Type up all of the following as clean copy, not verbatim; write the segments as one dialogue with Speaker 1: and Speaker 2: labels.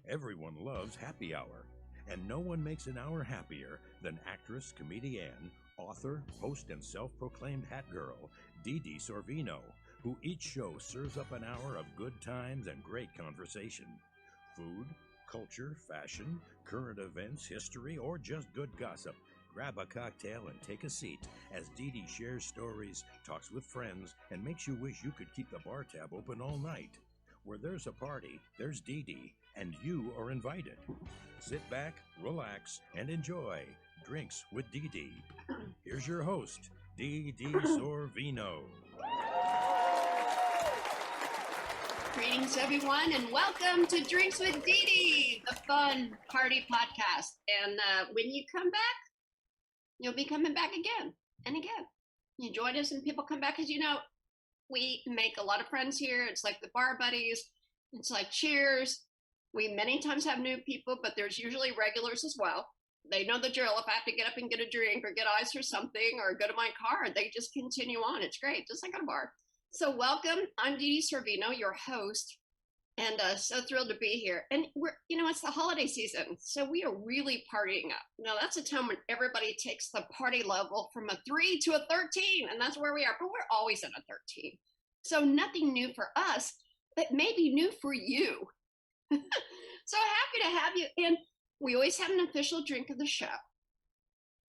Speaker 1: Everyone loves happy hour, and no one makes an hour happier than actress, comedian, author, host, and self-proclaimed hat girl, Dee Dee Sorvino, who each show serves up an hour of good times and great conversation. Food, culture, fashion, current events, history, or just good gossip. Grab a cocktail and take a seat as Dee Dee shares stories, talks with friends, and makes you wish you could keep the bar tab open all night. Where there's a party, there's Dee Dee, and you are invited. Sit back, relax, and enjoy Drinks with Dee Dee. Here's your host, Dee Dee Sorvino.
Speaker 2: Greetings, everyone, and welcome to Drinks with Dee Dee, the fun party podcast. And when you come back, you'll be coming back again and again. You join us and people come back, because we make a lot of friends here. It's like the bar buddies. It's like Cheers. We many times have new people, but there's usually regulars as well. They know the drill. If I have to get up and get a drink or get ice or something or go to my car, they just continue on. It's great, just like at a bar. So welcome. I'm Dee Dee Sorvino, your host, and so thrilled to be here. And it's the holiday season, so we are really partying up. Now, that's a time when everybody takes the party level from a 3 to a 13, and that's where we are. But we're always at a 13. So nothing new for us, but maybe new for you. So happy to have you. And we always have an official drink of the show.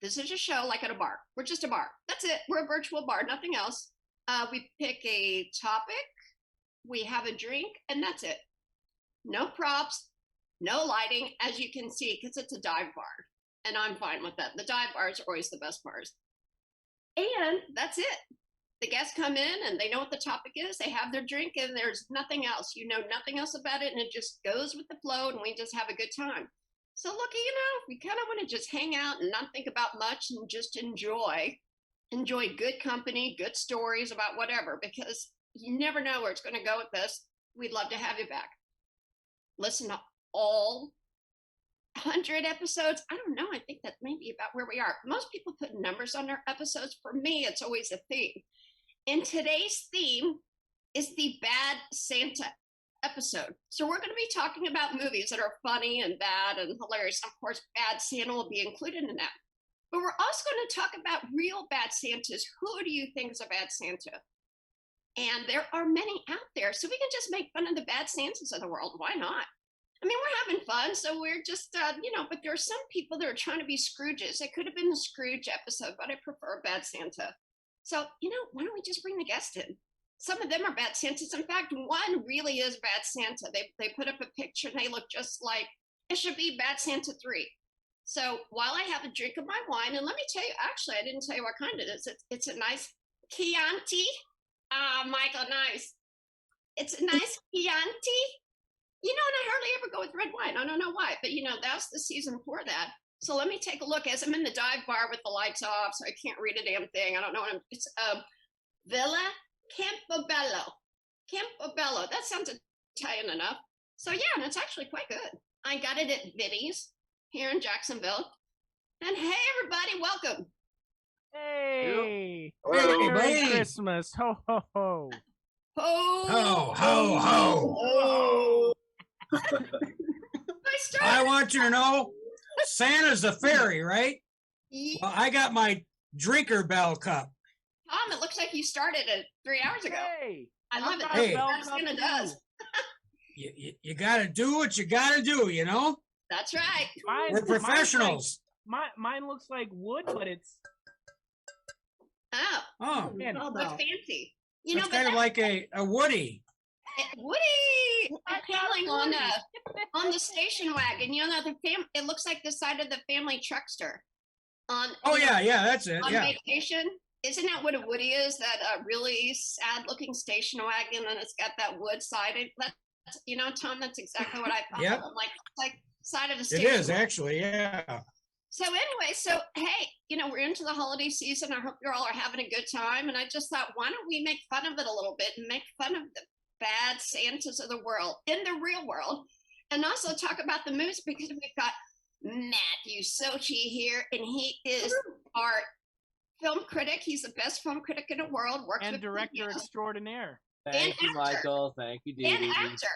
Speaker 2: This is a show like at a bar. We're just a bar. That's it. We're a virtual bar, nothing else. We pick a topic, we have a drink, and that's it. No props, no lighting, as you can see, because it's a dive bar. And I'm fine with that. The dive bars are always the best bars. And that's it. The guests come in and they know what the topic is. They have their drink and there's nothing else. You know nothing else about it, and it just goes with the flow, and we just have a good time. So look, we kind of want to just hang out and not think about much and just enjoy good company, good stories about whatever, because you never know where it's going to go with this. We'd love to have you back. Listen to all 100 episodes. I don't know. I think that may be about where we are. Most people put numbers on their episodes. For me, it's always a theme. And today's theme is the Bad Santa episode. So we're going to be talking about movies that are funny and bad and hilarious. Of course, Bad Santa will be included in that. But we're also going to talk about real bad Santas. Who do you think is a bad Santa? And there are many out there. So we can just make fun of the bad Santas of the world. Why not? I mean, we're having fun. So we're just, but there are some people that are trying to be Scrooges. It could have been the Scrooge episode, but I prefer Bad Santa. So, why don't we just bring the guest in? Some of them are bad Santas. In fact, one really is bad Santa. They put up a picture and they look just like, it should be Bad Santa 3. So while I have a drink of my wine, and let me tell you, actually, I didn't tell you what kind it is. It's a nice Chianti. Michael, nice. It's a nice Chianti. And I hardly ever go with red wine. I don't know why, but that's the season for that. So let me take a look as I'm in the dive bar with the lights off, so I can't read a damn thing. I don't know what it's Villa Campobello. Campobello. That sounds Italian enough. So yeah, and it's actually quite good. I got it at Vinny's here in Jacksonville. And hey, everybody, welcome.
Speaker 3: Hey!
Speaker 4: Hello.
Speaker 3: Merry Christmas! Ho, ho, ho!
Speaker 4: Ho, ho, ho! I want you to know, Santa's a fairy, right?
Speaker 2: Yeah.
Speaker 4: Well, I got my drinker bell cup.
Speaker 2: Tom, it looks like you started it 3 hours ago.
Speaker 3: Hey!
Speaker 2: I love it.
Speaker 4: Hey.
Speaker 2: That's what Santa does.
Speaker 4: You got to do what you got to do,
Speaker 2: That's right.
Speaker 4: We're professionals.
Speaker 3: Mine looks like wood, but it's...
Speaker 4: Oh,
Speaker 2: Looks fancy.
Speaker 4: it's kind of like a Woody.
Speaker 2: Woody! I'm paddling on the station wagon. It looks like the side of the family truckster.
Speaker 4: Yeah, that's it.
Speaker 2: On
Speaker 4: Yeah.
Speaker 2: vacation. Isn't that what a Woody is? That really sad-looking station wagon, and it's got that wood side. That's, Tom, that's exactly what I thought.
Speaker 4: Yep.
Speaker 2: I'm like side of the station.
Speaker 4: It is, actually, yeah.
Speaker 2: So anyway, hey, we're into the holiday season. I hope you all are having a good time. And I just thought, why don't we make fun of it a little bit and make fun of the bad Santas of the world in the real world, and also talk about the movies, because we've got Matthew Socey here, and he is our film critic. He's the best film critic in the world. Works
Speaker 3: And
Speaker 2: with
Speaker 3: director
Speaker 2: videos.
Speaker 3: extraordinaire.
Speaker 5: Thank you,
Speaker 2: actor.
Speaker 5: Michael. Thank you, Dee
Speaker 2: And
Speaker 5: Dee.
Speaker 2: actor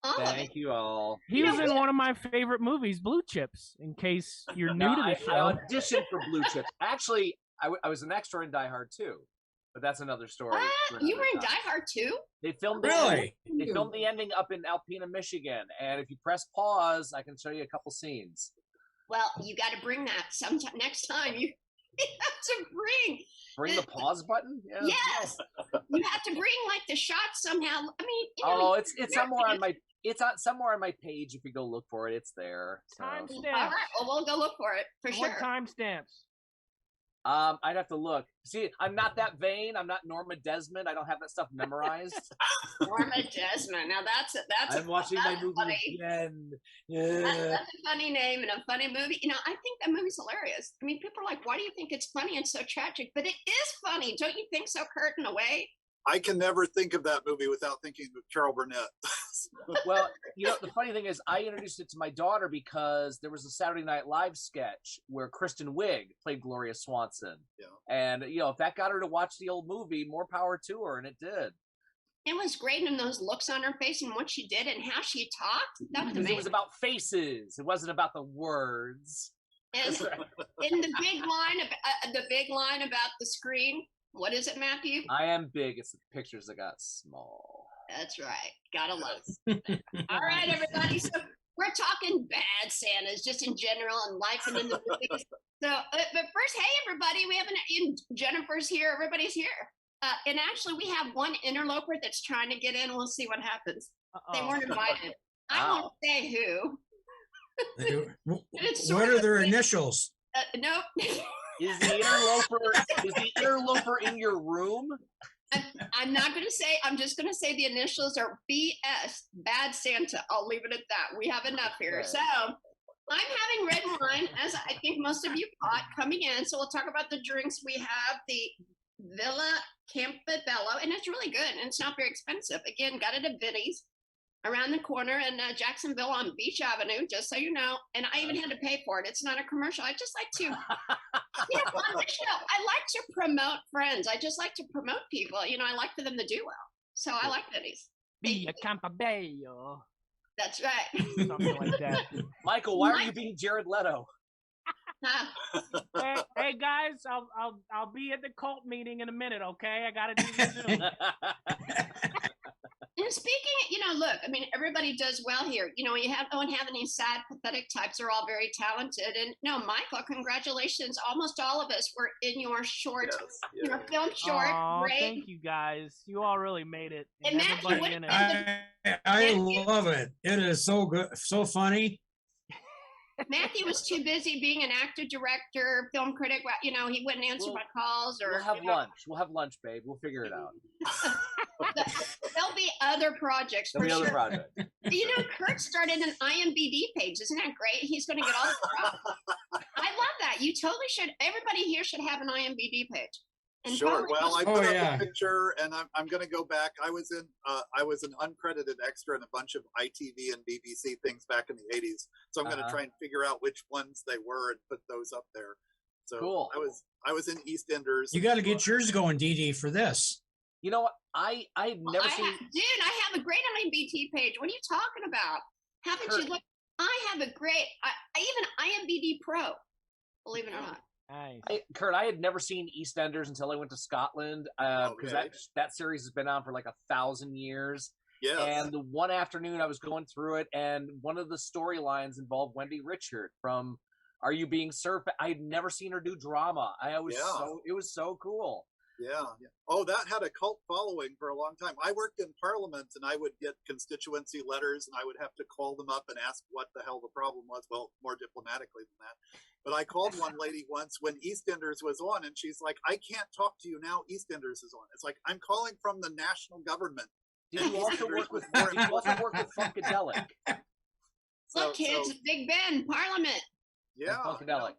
Speaker 2: all of it.
Speaker 5: Thank you all.
Speaker 3: He was in one of my favorite movies, Blue Chips. In case you're new to the
Speaker 5: I
Speaker 3: show,
Speaker 5: auditioned for Blue Chips. Actually, I was an extra in Die Hard too, but that's another story. for
Speaker 2: You
Speaker 5: another
Speaker 2: were in
Speaker 5: time.
Speaker 2: Die Hard too?
Speaker 5: They filmed the
Speaker 4: Really?
Speaker 5: They filmed the ending up in Alpena, Michigan, and if you press pause, I can show you a couple scenes.
Speaker 2: Well, you got to bring that sometime next time. You have to
Speaker 5: Bring the pause button. Yeah.
Speaker 2: Yes, you have to bring like the shots somehow. I mean, you know,
Speaker 5: Oh, it's somewhere on my somewhere on my page. If you go look for it, it's there. So.
Speaker 3: timestamps.
Speaker 2: all right. Well, we'll go look for it for
Speaker 3: What
Speaker 2: sure.
Speaker 3: timestamps?
Speaker 5: I'd have to look. See, I'm not that vain. I'm not Norma Desmond. I don't have that stuff memorized.
Speaker 2: Norma Desmond. Now that's
Speaker 5: I'm watching my movie
Speaker 2: funny.
Speaker 5: again.
Speaker 2: That's
Speaker 5: Yeah.
Speaker 2: a funny name and a funny movie. You know, I think that movie's hilarious. I mean, people are like, "Why do you think it's funny and so tragic?" But it is funny, don't you think so, Kurt? In a way.
Speaker 6: I can never think of that movie without thinking of Carol Burnett.
Speaker 5: Well, you know, the funny thing is, I introduced it to my daughter because there was a Saturday Night Live sketch where Kristen Wiig played Gloria Swanson.
Speaker 6: Yeah.
Speaker 5: And, you know, if that got her to watch the old movie, more power to her, and it did.
Speaker 2: It was great, and those looks on her face and what she did and how she talked. That was
Speaker 5: Because
Speaker 2: amazing.
Speaker 5: it was about faces. It wasn't about the words.
Speaker 2: And in the big line about the screen. What is it, Matthew?
Speaker 5: I am big. It's the pictures that got small.
Speaker 2: That's right. Gotta love it. All right, everybody. So we're talking bad Santas just in general and life and in the movies. So, but first, hey, everybody, we have Jennifer's here. Everybody's here. And actually, we have one interloper that's trying to get in. We'll see what happens. They weren't invited. I won't say who.
Speaker 4: What are their initials?
Speaker 2: Nope.
Speaker 5: Is the interloper in your room?
Speaker 2: I'm not going to say. I'm just going to say the initials are BS, Bad Santa. I'll leave it at that. We have enough here.
Speaker 5: Right.
Speaker 2: So I'm having red wine, as I think most of you caught coming in. So we'll talk about the drinks. We have the Villa Campobello, and it's really good, and it's not very expensive. Again, got it at Vinny's around the corner in Jacksonville on Beach Avenue, just so you know. And I even had to pay for it. It's not a commercial. I just like to, you know, on the show, I like to promote friends. I just like to promote people. You know, I like for them to do well. So I like Vinny's.
Speaker 3: Be a Campobello.
Speaker 2: That's right.
Speaker 3: Something like that.
Speaker 5: Michael, why are you being Jared Leto?
Speaker 3: Hey guys, I'll be at the cult meeting in a minute. Okay, I gotta do this Zoom.
Speaker 2: And speaking, you know, look, I mean, everybody does well here. You know, don't have any sad, pathetic types. They're all very talented. And no, Michael, congratulations. Almost all of us were in your short, your film short.
Speaker 3: Aw,
Speaker 2: Great.
Speaker 3: thank you guys. You all really made it.
Speaker 2: And Matthew,
Speaker 3: everybody
Speaker 2: what
Speaker 3: in
Speaker 2: did
Speaker 3: it.
Speaker 4: I love it. It is so good, so funny.
Speaker 2: Matthew was too busy being an actor, director, film critic. You know, he wouldn't answer my calls or.
Speaker 5: We'll have
Speaker 2: you know.
Speaker 5: lunch. We'll have lunch, babe. We'll figure it out.
Speaker 2: There'll be other projects for
Speaker 5: There'll be
Speaker 2: sure.
Speaker 5: other projects.
Speaker 2: You know, Kurt started an IMDb page. Isn't that great? He's going to get all the props. I love that. You totally should. Everybody here should have an IMDb page. And
Speaker 6: Sure.
Speaker 2: probably-
Speaker 6: Well, I put up
Speaker 4: yeah.
Speaker 6: a picture, and I'm going to go back. I was an uncredited extra in a bunch of ITV and BBC things back in the '80s. So I'm going to try and figure out which ones they were and put those up there. So
Speaker 5: Cool.
Speaker 6: I was in EastEnders.
Speaker 4: You got to get yours going, Dee Dee, for this.
Speaker 5: You know what? I've never seen.
Speaker 2: I have a great IMDb page. What are you talking about? Haven't
Speaker 5: Kurt.
Speaker 2: you looked? I have a great, I even IMDb Pro, believe it or not.
Speaker 3: Nice.
Speaker 5: Kurt, I had never seen EastEnders until I went to Scotland because
Speaker 6: Okay.
Speaker 5: that series has been on for like 1,000 years.
Speaker 6: Yes.
Speaker 5: And the one afternoon I was going through it, and one of the storylines involved Wendy Richard from Are You Being Served? I had never seen her do drama. It was so cool.
Speaker 6: Yeah. Oh, that had a cult following for a long time. I worked in Parliament, and I would get constituency letters, and I would have to call them up and ask what the hell the problem was. Well, more diplomatically than that. But I called one lady once when EastEnders was on, and she's like, "I can't talk to you now. EastEnders is on." It's like, I'm calling from the national government.
Speaker 5: Did you also work with Funkadelic?
Speaker 2: Look, kids, Big Ben, Parliament.
Speaker 6: Yeah.
Speaker 5: Funkadelic.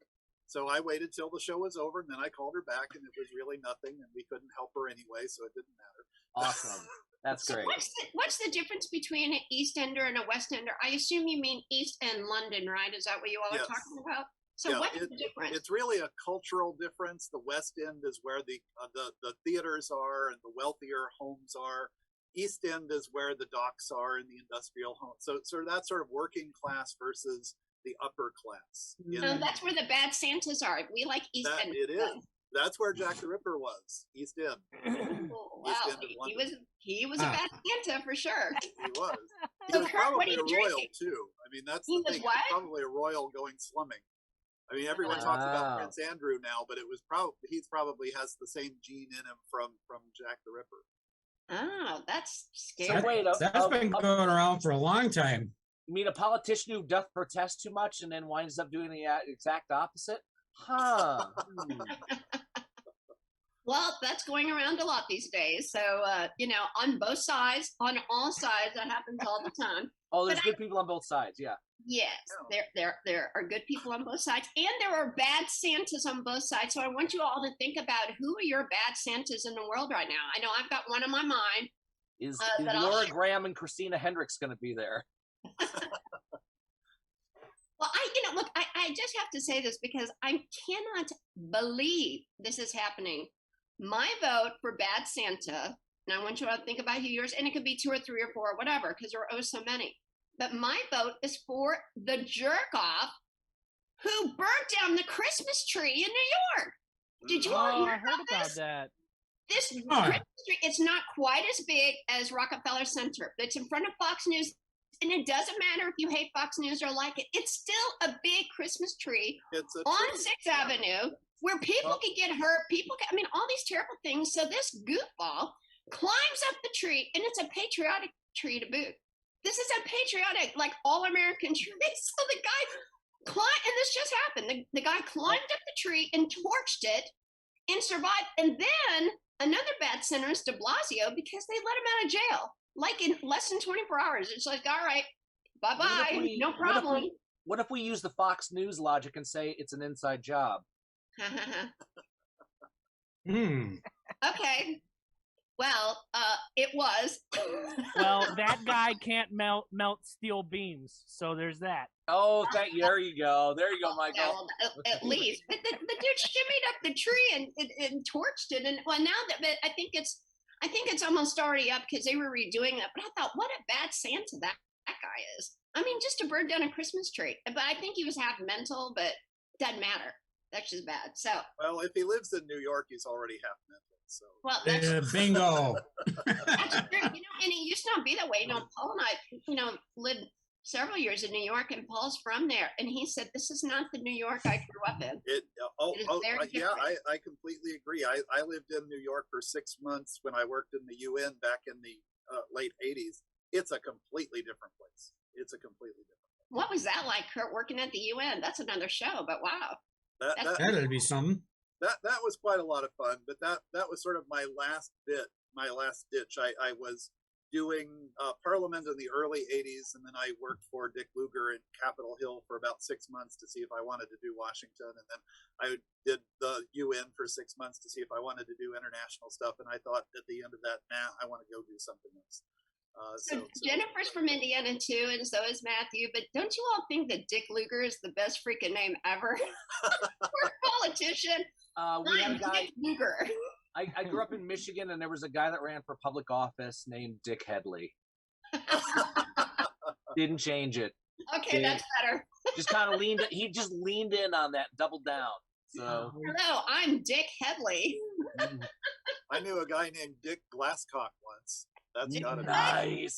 Speaker 6: So I waited till the show was over, and then I called her back, and it was really nothing, and we couldn't help her anyway, so it didn't matter.
Speaker 5: Awesome. That's
Speaker 2: So
Speaker 5: great.
Speaker 2: what's the difference between an East Ender and a West Ender? I assume you mean East End London, right? Is that what you all are
Speaker 6: Yes.
Speaker 2: talking about? So
Speaker 6: Yeah,
Speaker 2: what's the difference?
Speaker 6: It's really a cultural difference. The West End is where the theaters are and the wealthier homes are. East End is where the docks are in the industrial home. So that's sort of working class versus the upper class.
Speaker 2: No, that's where the bad Santas are. We like East End.
Speaker 6: It is. That's where Jack the Ripper was. East End.
Speaker 2: Oh, wow,
Speaker 6: East End of London.
Speaker 2: he was a bad Santa for sure.
Speaker 6: He was. He
Speaker 2: So
Speaker 6: was
Speaker 2: Kurt, what
Speaker 6: probably
Speaker 2: are
Speaker 6: a
Speaker 2: you
Speaker 6: royal
Speaker 2: drinking?
Speaker 6: too. I mean, that's
Speaker 2: He
Speaker 6: the
Speaker 2: was
Speaker 6: thing.
Speaker 2: what?
Speaker 6: He was probably a royal going slumming. I mean, everyone talks about Prince Andrew now, but it was he probably has the same gene in him from Jack the Ripper.
Speaker 2: Oh, that's scary.
Speaker 5: So wait,
Speaker 4: That's been going around for a long time.
Speaker 5: you mean a politician who doth protest too much and then winds up doing the exact opposite? Huh.
Speaker 2: Well, that's going around a lot these days. So, on both sides, on all sides, that happens all the time.
Speaker 5: Oh, there's good people on both sides, yeah.
Speaker 2: Yes, there are good people on both sides, and there are bad Santas on both sides. So I want you all to think about who are your bad Santas in the world right now. I know I've got one in my mind.
Speaker 5: Is
Speaker 2: that I'll
Speaker 5: Laura
Speaker 2: share.
Speaker 5: Graham and Christina Hendricks going to be there?
Speaker 2: Well, I just have to say this because I cannot believe this is happening. My vote for bad Santa, and I want you all to think about who yours, and it could be 2 or 3 or 4 or whatever, because there are so many. But my vote is for the jerk off who burnt down the Christmas tree in New York. Did you all hear
Speaker 3: I heard about
Speaker 2: this?
Speaker 3: that.
Speaker 2: This Christmas tree, it's not quite as big as Rockefeller Center, but it's in front of Fox News. And it doesn't matter if you hate Fox News or like it. It's still a big Christmas tree on 6th Avenue where people can get hurt. All these terrible things. So this goofball climbs up the tree, and it's a patriotic tree to boot. This is a patriotic, like all-American tree. So the guy climbed, and this just happened. The guy climbed up the tree and torched it and survived. And then another bad sinner is de Blasio because they let him out of jail. Like in less than 24 hours. It's like, all right, bye-bye, no problem.
Speaker 5: What if we use the Fox News logic and say it's an inside job?
Speaker 2: Okay. Well, it was.
Speaker 3: Well, that guy can't melt steel beams, so there's that.
Speaker 5: Oh, there you go. There you go, Michael.
Speaker 2: Well, at least. But the dude shimmied up the tree and torched it. And well, now that I think it's almost already up because they were redoing that. But I thought, what a bad Santa that guy is. I mean, just to burn down a Christmas tree. But I think he was half mental, but doesn't matter. That's just bad. So. Well,
Speaker 6: if he lives in New York, he's already half mental. So.
Speaker 2: Well, that's
Speaker 4: bingo.
Speaker 2: That's true. And it used to not be that way. Paul and I, lived several years in New York, and Paul's from there, and he said, "This is not the New York I grew up in."
Speaker 6: I completely agree. I lived in New York for 6 months when I worked in the UN back in the late '80s. It's a completely different place.
Speaker 2: What was that like, Kurt, working at the UN? That's another show, but wow.
Speaker 4: That'd be something.
Speaker 6: That was quite a lot of fun, but that was sort of my last ditch. I was doing Parliament in the early '80s, and then I worked for Dick Lugar in Capitol Hill for about 6 months to see if I wanted to do Washington, and then I did the UN for 6 months to see if I wanted to do international stuff, and I thought at the end of that, I want to go do something else. So
Speaker 2: Jennifer's from Indiana too, and so is Matthew. But don't you all think that Dick Lugar is the best freaking name ever for a politician?
Speaker 5: We had a guy.
Speaker 2: Dick Lugar.
Speaker 5: I grew up in Michigan, and there was a guy that ran for public office named Dick Headley. Didn't change it.
Speaker 2: Okay, that's better.
Speaker 5: Just kind of he just leaned in on that, doubled down. So.
Speaker 2: Hello, I'm Dick Headley.
Speaker 6: I knew a guy named Dick Glasscock once. That's gotta be
Speaker 5: nice.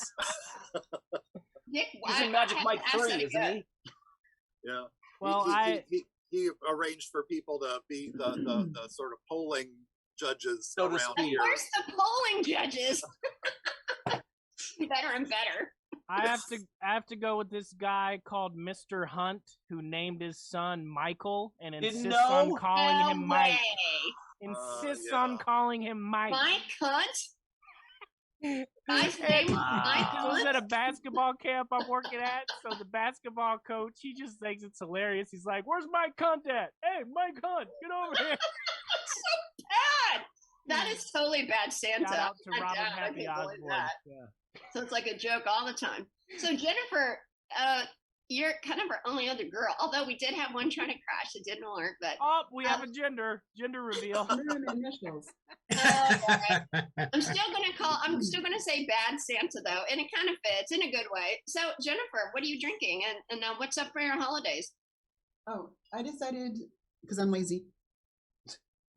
Speaker 2: Dick,
Speaker 5: he's in Magic Mike 3, isn't he?
Speaker 6: Yeah.
Speaker 3: Well,
Speaker 6: he arranged for people to be the sort of polling judges
Speaker 5: so
Speaker 6: around
Speaker 5: here.
Speaker 2: Where's the polling judges? Better and better.
Speaker 3: I have to go with this guy called Mr. Hunt, who named his son Michael and insists on calling him Mike. Insists on calling him Mike.
Speaker 2: Mike Hunt? Nice name.
Speaker 3: This was at a basketball camp I'm working at, so the basketball coach, he just thinks it's hilarious. He's like, "Where's Mike Hunt at? Hey, Mike Hunt, get over here."
Speaker 2: That's so bad. That is totally bad Santa.
Speaker 3: Shout out to Robin
Speaker 2: I
Speaker 3: Happy
Speaker 2: can't believe
Speaker 3: Osborne.
Speaker 2: that.
Speaker 3: Yeah.
Speaker 2: So it's like a joke all the time. So Jennifer, you're kind of our only other girl. Although we did have one trying to crash, it didn't work. But
Speaker 3: we have a gender reveal.
Speaker 2: initials. I'm still gonna say bad Santa though, and it kind of fits in a good way. So Jennifer, what are you drinking, and what's up for your holidays?
Speaker 7: Oh, I decided because I'm lazy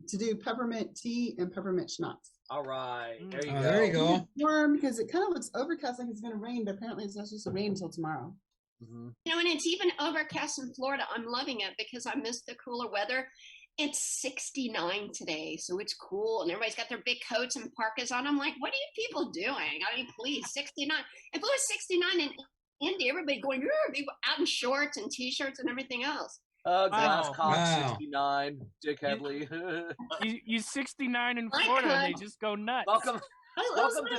Speaker 7: to do peppermint tea and peppermint schnapps.
Speaker 5: All right, there you go.
Speaker 4: There you go.
Speaker 7: Warm because it kind of looks overcast, like it's going to rain, but apparently it's not supposed to rain until tomorrow.
Speaker 5: Mm-hmm.
Speaker 2: You know, and it's even overcast in Florida. I'm loving it because I miss the cooler weather. It's 69 today, so it's cool, and everybody's got their big coats and parkas on. I'm like, what are you people doing? I mean, please, 69. If it was 69 in India, everybody going out in shorts and t-shirts and everything else.
Speaker 5: Glass cock
Speaker 4: Wow.
Speaker 5: 69, Dick Headley.
Speaker 3: You 69 in Florida, and they just go nuts.
Speaker 5: Welcome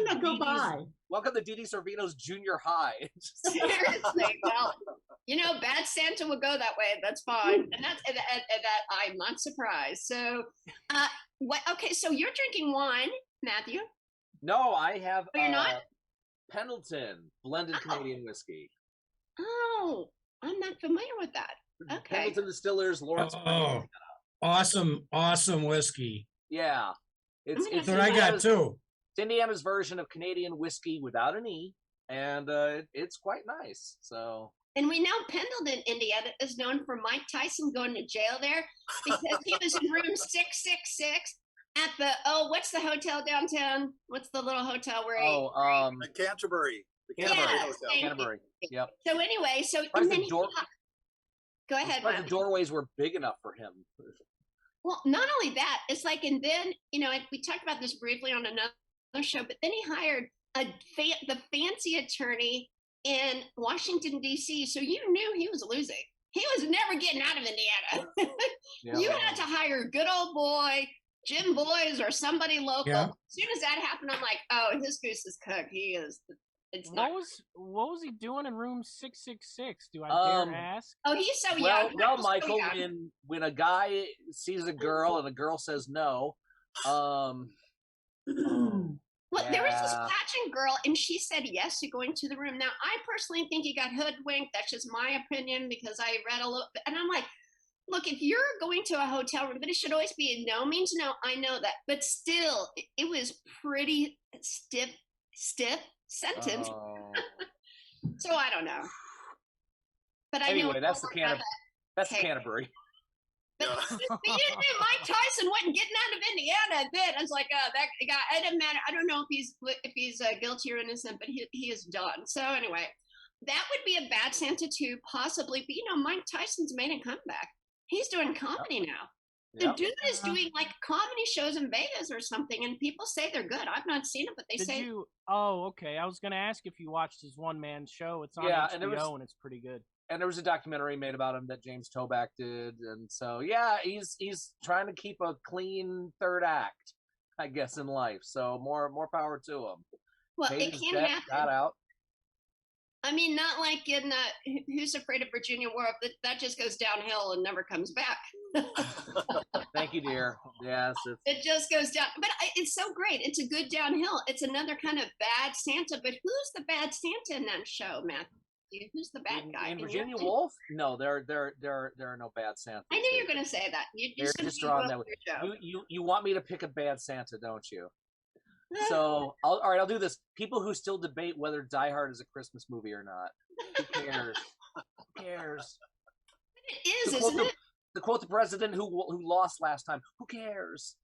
Speaker 7: to go by.
Speaker 5: Welcome to Dee Dee Sorvino's junior high.
Speaker 2: Seriously, well, you know, bad Santa will go that way. That's fine, and that I'm not surprised. So, okay, so you're drinking wine, Matthew?
Speaker 5: No, I have.
Speaker 2: Oh, you're not?
Speaker 5: Pendleton blended Canadian whiskey.
Speaker 2: Oh, I'm not familiar with that. Okay.
Speaker 5: Pendleton Distillers, Lawrence.
Speaker 4: Oh, awesome whiskey.
Speaker 5: Yeah, it's
Speaker 4: That's what I got too.
Speaker 5: It's Indiana's version of Canadian whiskey without an E, and it's quite nice. So.
Speaker 2: And we know Pendleton, Indiana, is known for Mike Tyson going to jail there because he was in room 666 at the what's the hotel downtown? What's the little hotel where
Speaker 6: the Canterbury. The Canterbury Hotel.
Speaker 5: Canterbury. Yep.
Speaker 2: So anyway, and then go ahead.
Speaker 5: The doorways were big enough for him.
Speaker 2: Well, not only that, it's like, and then we talked about this briefly on another show, but then he hired the fancy attorney in Washington, D.C., so you knew he was losing. He was never getting out of Indiana. You had to hire good old boy, Jim Boys, or somebody local.
Speaker 4: Yeah.
Speaker 2: As soon as that happened, I'm like, oh, his goose is cooked. He is.
Speaker 3: What was he doing in room 666? Do I dare ask?
Speaker 2: Oh, he's so young.
Speaker 5: Well, Michael, when a guy sees a girl and a girl says no,
Speaker 2: Well, there was this pageant girl, and she said yes to going to the room. Now, I personally think he got hoodwinked. That's just my opinion because I read a little bit. And I'm like, look, if you're going to a hotel room, but it should always be a no means no. I know that. But still, it was pretty stiff sentence. So I don't know. But
Speaker 5: anyway, that's the Canterbury.
Speaker 2: But you knew Mike Tyson wasn't getting out of Indiana. Then I was like, oh, that guy. It doesn't matter. I don't know if he's guilty or innocent, but he is done. So anyway, that would be a bad Santa too, possibly. But Mike Tyson's made a comeback. He's doing comedy now. The dude is doing like comedy shows in Vegas or something, and people say they're good. I've not seen it, but they say.
Speaker 3: Oh, okay. I was going to ask if you watched his one-man show. It's on HBO, and it's pretty good.
Speaker 5: And there was a documentary made about him that James Toback did, and so he's trying to keep a clean third act, I guess, in life. So more power to him.
Speaker 2: Well, it can happen.
Speaker 5: Got out.
Speaker 2: I mean, not like in Who's Afraid of Virginia Woolf, that just goes downhill and never comes back.
Speaker 5: Thank you, dear. Yes.
Speaker 2: It just goes down. But it's so great. It's a good downhill. It's another kind of bad Santa. But who's the bad Santa in that show, Matthew? Who's the bad guy?
Speaker 5: In Virginia Woolf? No, there are no bad Santas.
Speaker 2: I knew you were going to say that. You're
Speaker 5: just drawing that way. You want me to pick a bad Santa, don't you? So, all right, I'll do this. People who still debate whether Die Hard is a Christmas movie or not. Who cares? Who cares?
Speaker 2: It is, isn't it?
Speaker 5: To quote the president who lost last time, who cares?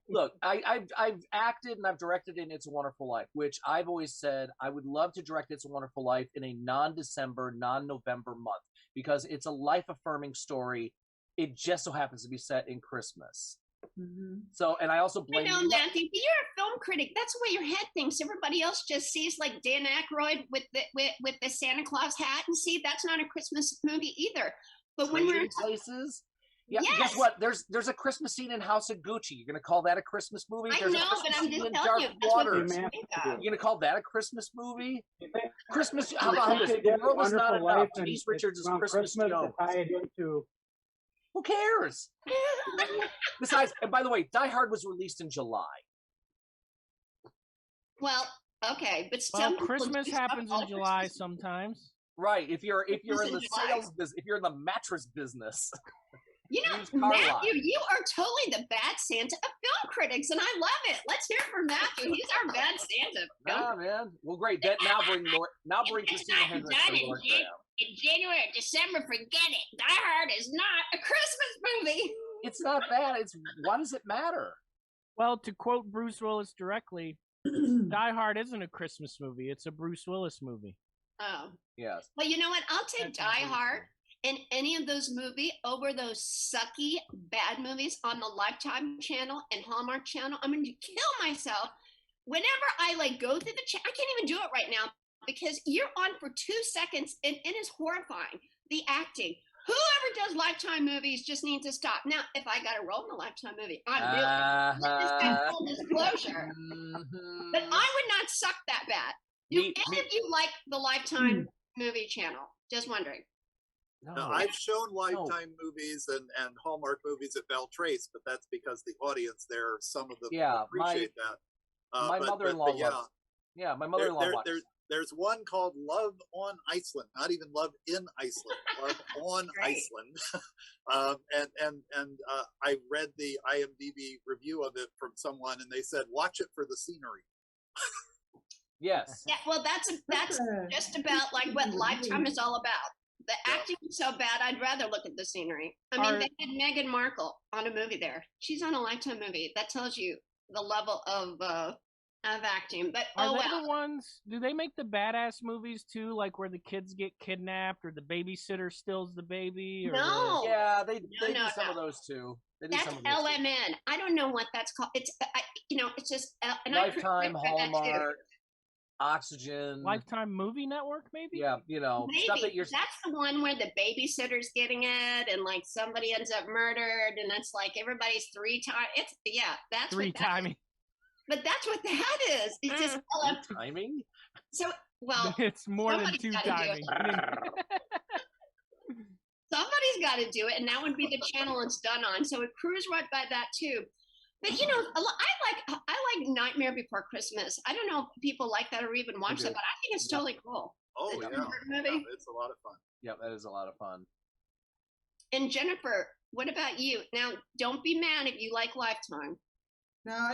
Speaker 5: Look, I've acted and I've directed in It's a Wonderful Life, which I've always said I would love to direct It's a Wonderful Life in a non-December, non-November month because it's a life-affirming story. It just so happens to be set in Christmas.
Speaker 7: Mm-hmm.
Speaker 5: So, and I also blame.
Speaker 2: I know, Matthew, but you're a film critic. That's the way your head thinks. Everybody else just sees like Dan Aykroyd with the Santa Claus hat, and see that's not a Christmas movie either. But when we're
Speaker 5: places, yeah, yes. Guess what? There's a Christmas scene in House of Gucci. You're gonna call that a Christmas movie?
Speaker 2: I
Speaker 5: There's
Speaker 2: know,
Speaker 5: a
Speaker 2: but I'm just
Speaker 5: telling you, that's
Speaker 2: Waters.
Speaker 5: You're gonna call that a Christmas movie? Christmas? How about this? The world is not enough. Denise Richards is Christmas Jones. Who cares? Besides, and by the way, Die Hard was released in July.
Speaker 2: Well, Okay, but
Speaker 3: Well,
Speaker 2: some people
Speaker 3: Christmas
Speaker 2: do stuff
Speaker 3: happens
Speaker 2: all
Speaker 3: in July
Speaker 2: Christmas.
Speaker 3: sometimes.
Speaker 5: Right. If you're in
Speaker 2: Christmas
Speaker 5: the
Speaker 2: in July.
Speaker 5: sales business, if you're in the mattress business.
Speaker 2: You know,
Speaker 5: Used car
Speaker 2: Matthew,
Speaker 5: lot.
Speaker 2: you are totally the bad Santa of film critics, and I love it. Let's hear it from Matthew. He's our bad Santa.
Speaker 5: Nah, man. Well, great. Now bring
Speaker 2: It's
Speaker 5: Christina
Speaker 2: not
Speaker 5: Hendricks
Speaker 2: done
Speaker 5: for Lord
Speaker 2: in
Speaker 5: Graham.
Speaker 2: January or December. Forget it. Die Hard is not a Christmas movie.
Speaker 5: It's not that. It's why does it matter?
Speaker 3: Well, to quote Bruce Willis directly, Die Hard isn't a Christmas movie. It's a Bruce Willis movie.
Speaker 2: Oh.
Speaker 5: Yes.
Speaker 2: Well, you know what? I'll take
Speaker 3: That's
Speaker 2: Die
Speaker 3: Bruce
Speaker 2: Hard and any of those movies over those sucky bad movies on the Lifetime channel and Hallmark channel. I'm going to kill myself whenever I go through the channel. I can't even do it right now because you're on for 2 seconds and it is horrifying. The acting. Whoever does Lifetime movies just needs to stop. Now, if I got a role in a Lifetime movie, I'm really let this have full disclosure. But I would not suck that bad. Do any of you like the Lifetime movie channel? Just wondering.
Speaker 6: No, I've shown Lifetime movies and Hallmark movies at Beltrace, but that's because the audience there, some of them appreciate that.
Speaker 5: My mother-in-law loves. Yeah, my mother-in-law watches.
Speaker 6: There's one called Love on Iceland, not even Love in Iceland, Love on Iceland. I read the IMDb review of it from someone, and they said, watch it for the scenery.
Speaker 5: Yes.
Speaker 2: Yeah, well, that's just about like what Lifetime is all about. The acting is so bad, I'd rather look at the scenery. I mean, they had Meghan Markle on a movie there. She's on a Lifetime movie. That tells you the level of acting. But
Speaker 3: are they the ones? Do they make the badass movies too, like where the kids get kidnapped or the babysitter steals the baby? Or
Speaker 2: no.
Speaker 5: Yeah, they do some of those too.
Speaker 2: That's LMN. I don't know what that's called. It's it's just
Speaker 5: Lifetime, Hallmark, Oxygen,
Speaker 3: Lifetime Movie Network, maybe.
Speaker 5: Yeah,
Speaker 2: maybe.
Speaker 5: Stuff that
Speaker 2: That's the one where the babysitter's getting it, and like somebody ends up murdered, and it's like everybody's 3 times. That's
Speaker 3: 3 timing.
Speaker 2: But that's what that is. It's just
Speaker 5: timing.
Speaker 2: So
Speaker 3: it's more than 2 timing.
Speaker 2: Somebody's got to do it, and that would be the channel it's done on. So it cruise right by that too. But I like Nightmare Before Christmas. I don't know if people like that or even watch that, but I think it's totally cool.
Speaker 6: Oh
Speaker 2: movie.
Speaker 6: Yeah, it's a lot of fun.
Speaker 5: Yeah, that is a lot of fun.
Speaker 2: And Jennifer, what about you? Now, don't be mad if you like Lifetime.
Speaker 7: No,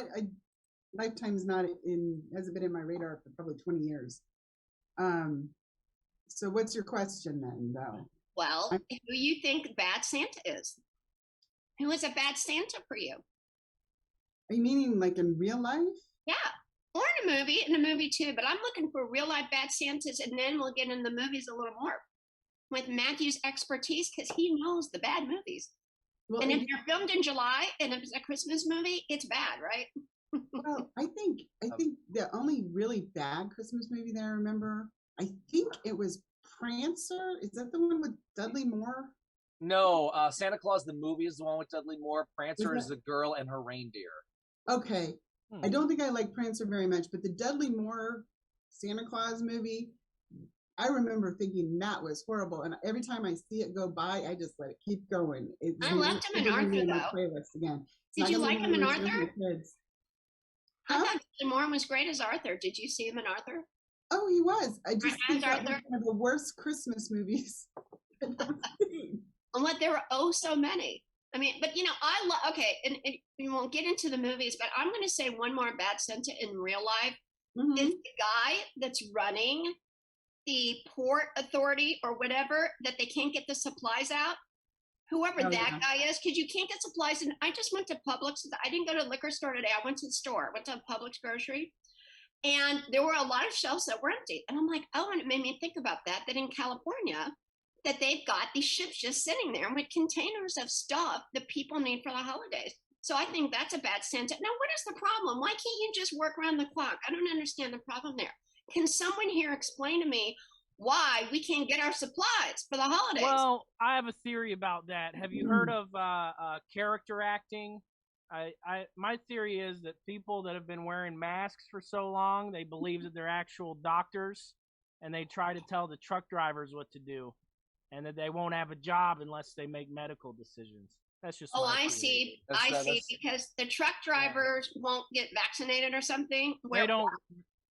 Speaker 7: Lifetime's hasn't been in my radar for probably 20 years. So what's your question then, though?
Speaker 2: Well, who you think Bad Santa is? Who is a bad Santa for you?
Speaker 7: Are you meaning like in real life?
Speaker 2: Yeah, or in a movie too. But I'm looking for real life bad Santas, and then we'll get in the movies a little more with Matthew's expertise because he knows the bad movies. Well, and if they're filmed in July and it's a Christmas movie, it's bad, right?
Speaker 7: Well, I think the only really bad Christmas movie that I remember, I think it was Prancer. Is that the one with Dudley Moore?
Speaker 5: No, Santa Claus the movie is the one with Dudley Moore. Prancer is the girl and her reindeer.
Speaker 7: Okay. I don't think I like Prancer very much, but the Dudley Moore Santa Claus movie, I remember thinking that was horrible. And every time I see it go by, I just let it keep going.
Speaker 2: I left him in Arthur, though.
Speaker 7: Playlist again.
Speaker 2: Did you like him in Arthur? I
Speaker 7: Huh?
Speaker 2: thought Dudley Moore was great as Arthur. Did you see him in Arthur?
Speaker 7: Oh, he was. I just think that was
Speaker 2: Arthur.
Speaker 7: one of the worst Christmas movies I've ever seen.
Speaker 2: And there were so many. I mean, but I love. Okay, and we won't get into the movies, but I'm going to say one more bad Santa in real life is the guy that's running the port authority or whatever that they can't get the supplies out. Whoever guy is, because you can't get supplies. And I just went to Publix. I didn't go to the liquor store today. I went to the store. I went to Publix grocery, and there were a lot of shelves that were empty. And I'm like, oh, and it made me think about that in California, that they've got these ships just sitting there with containers of stuff that people need for the holidays. So I think that's a bad Santa. Now, what is the problem? Why can't you just work around the clock? I don't understand the problem there. Can someone here explain to me why we can't get our supplies for the holidays?
Speaker 3: Well, I have a theory about that. Have you heard of character acting? My theory is that people that have been wearing masks for so long, they believe that they're actual doctors, and they try to tell the truck drivers what to do, and that they won't have a job unless they make medical decisions. That's just
Speaker 2: I see. Because the truck drivers won't get vaccinated or something.
Speaker 3: They don't.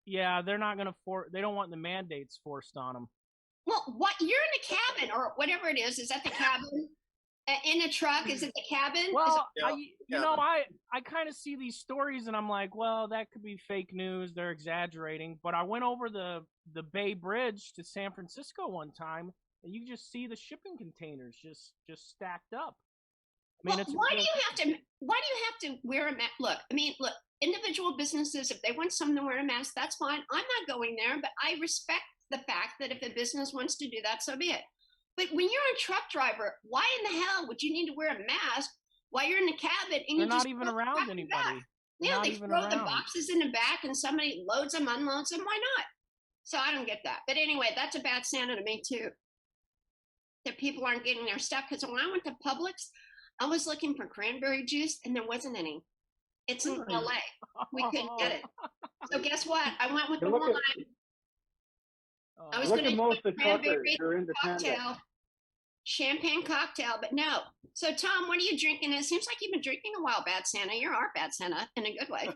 Speaker 3: Yeah, they're not gonna they don't want the mandates forced on them.
Speaker 2: Well, what you're in a cabin or whatever it is that the cabin? In a truck? Is it the cabin?
Speaker 3: Well,
Speaker 6: Yeah.
Speaker 3: I kind of see these stories and I'm like, well, that could be fake news. They're exaggerating. But I went over the Bay Bridge to San Francisco one time, and you just see the shipping containers just stacked up. I mean,
Speaker 2: why do you have to wear a mask? Look, individual businesses, if they want someone to wear a mask, that's fine. I'm not going there, but I respect the fact that if a business wants to do that, so be it. But when you're a truck driver, why in the hell would you need to wear a mask while you're in the cabin? And
Speaker 3: they're not even around anybody.
Speaker 2: Yeah, they throw the boxes in the back and somebody loads them, unloads them. Why not? So I don't get that. But anyway, that's a bad Santa to me too. That people aren't getting their stuff. Because when I went to Publix, I was looking for cranberry juice and there wasn't any. It's in LA. We couldn't get it. So guess what? I went with the wine. I was going to
Speaker 8: most of
Speaker 2: get
Speaker 8: the truckers
Speaker 2: cranberry
Speaker 8: are independent.
Speaker 2: cocktail, champagne cocktail, but no. So Tom, what are you drinking? It seems like you've been drinking a while, Bad Santa. You're our Bad Santa in a good way.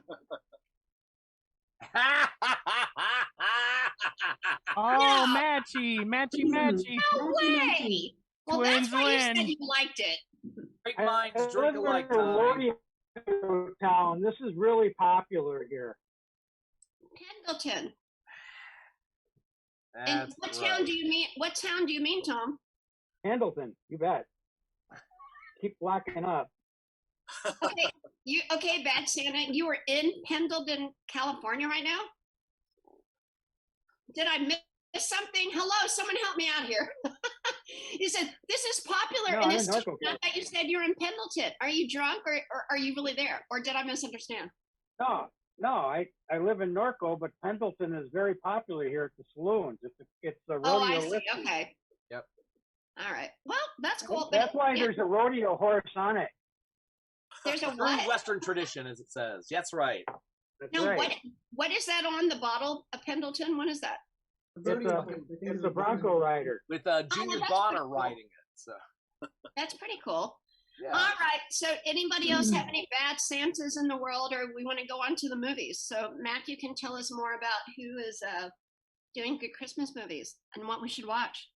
Speaker 3: Oh, matchy.
Speaker 2: No way. Well,
Speaker 3: Twins
Speaker 2: that's why you
Speaker 3: win.
Speaker 2: said you liked it.
Speaker 5: Great minds
Speaker 8: I
Speaker 5: drink
Speaker 8: live
Speaker 5: alike.
Speaker 8: in a
Speaker 5: Tommy.
Speaker 8: rodeo town. This is really popular here.
Speaker 2: Pendleton. And what town do you mean? What town do you mean, Tom?
Speaker 8: Pendleton, you bet. Keep blacking up.
Speaker 2: Okay, Bad Santa. You are in Pendleton, California right now? Did I miss something? Hello, someone help me out here. You said this is popular
Speaker 8: No,
Speaker 2: in
Speaker 8: I'm
Speaker 2: this
Speaker 8: in
Speaker 2: town.
Speaker 8: Norco.
Speaker 2: I thought you said you're in Pendleton. Are you drunk or are you really there? Or did I misunderstand?
Speaker 8: No, I live in Norco, but Pendleton is very popular here at the saloons. It's the rodeo.
Speaker 2: Oh, I see.
Speaker 8: whiskey.
Speaker 2: Okay.
Speaker 5: Yep.
Speaker 2: All right. Well, that's cool.
Speaker 8: That's
Speaker 2: but,
Speaker 8: why
Speaker 2: yeah,
Speaker 8: there's a rodeo horse on it.
Speaker 2: there's a
Speaker 5: True
Speaker 2: what?
Speaker 5: Western tradition, as it says. That's right.
Speaker 8: That's
Speaker 2: No,
Speaker 8: right.
Speaker 2: what is that on the bottle of Pendleton? What is that?
Speaker 8: It's a Bronco rider.
Speaker 5: With Junior
Speaker 2: that's
Speaker 5: Bonner
Speaker 2: pretty cool.
Speaker 5: riding it. So
Speaker 2: That's pretty cool.
Speaker 5: yeah.
Speaker 2: All right. So, anybody else have any bad Santas in the world, or we want to go on to the movies? So, Matt, you can tell us more about who is doing good Christmas movies and what we should watch.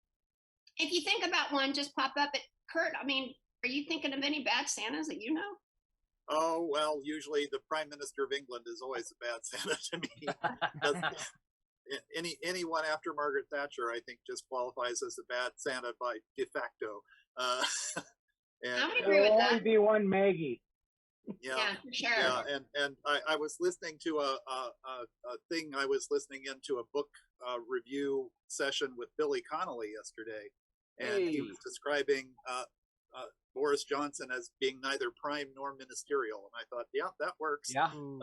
Speaker 2: If you think about one, just pop up. But Kurt, I mean, are you thinking of any bad Santas that you know?
Speaker 6: Oh, well, usually the Prime Minister of England is always a bad Santa to me. Anyone after Margaret Thatcher, I think, just qualifies as a bad Santa by de facto. And,
Speaker 2: I would
Speaker 8: There
Speaker 2: agree
Speaker 8: will
Speaker 2: with
Speaker 8: only
Speaker 2: that.
Speaker 8: be one Maggie.
Speaker 6: yeah,
Speaker 2: For sure.
Speaker 6: yeah, and I was listening to a thing. I was listening into a book review session with Billy Connolly yesterday, and he was describing Boris Johnson as being neither prime nor ministerial. And I thought, yeah, that works.
Speaker 5: Yeah.
Speaker 3: Ooh,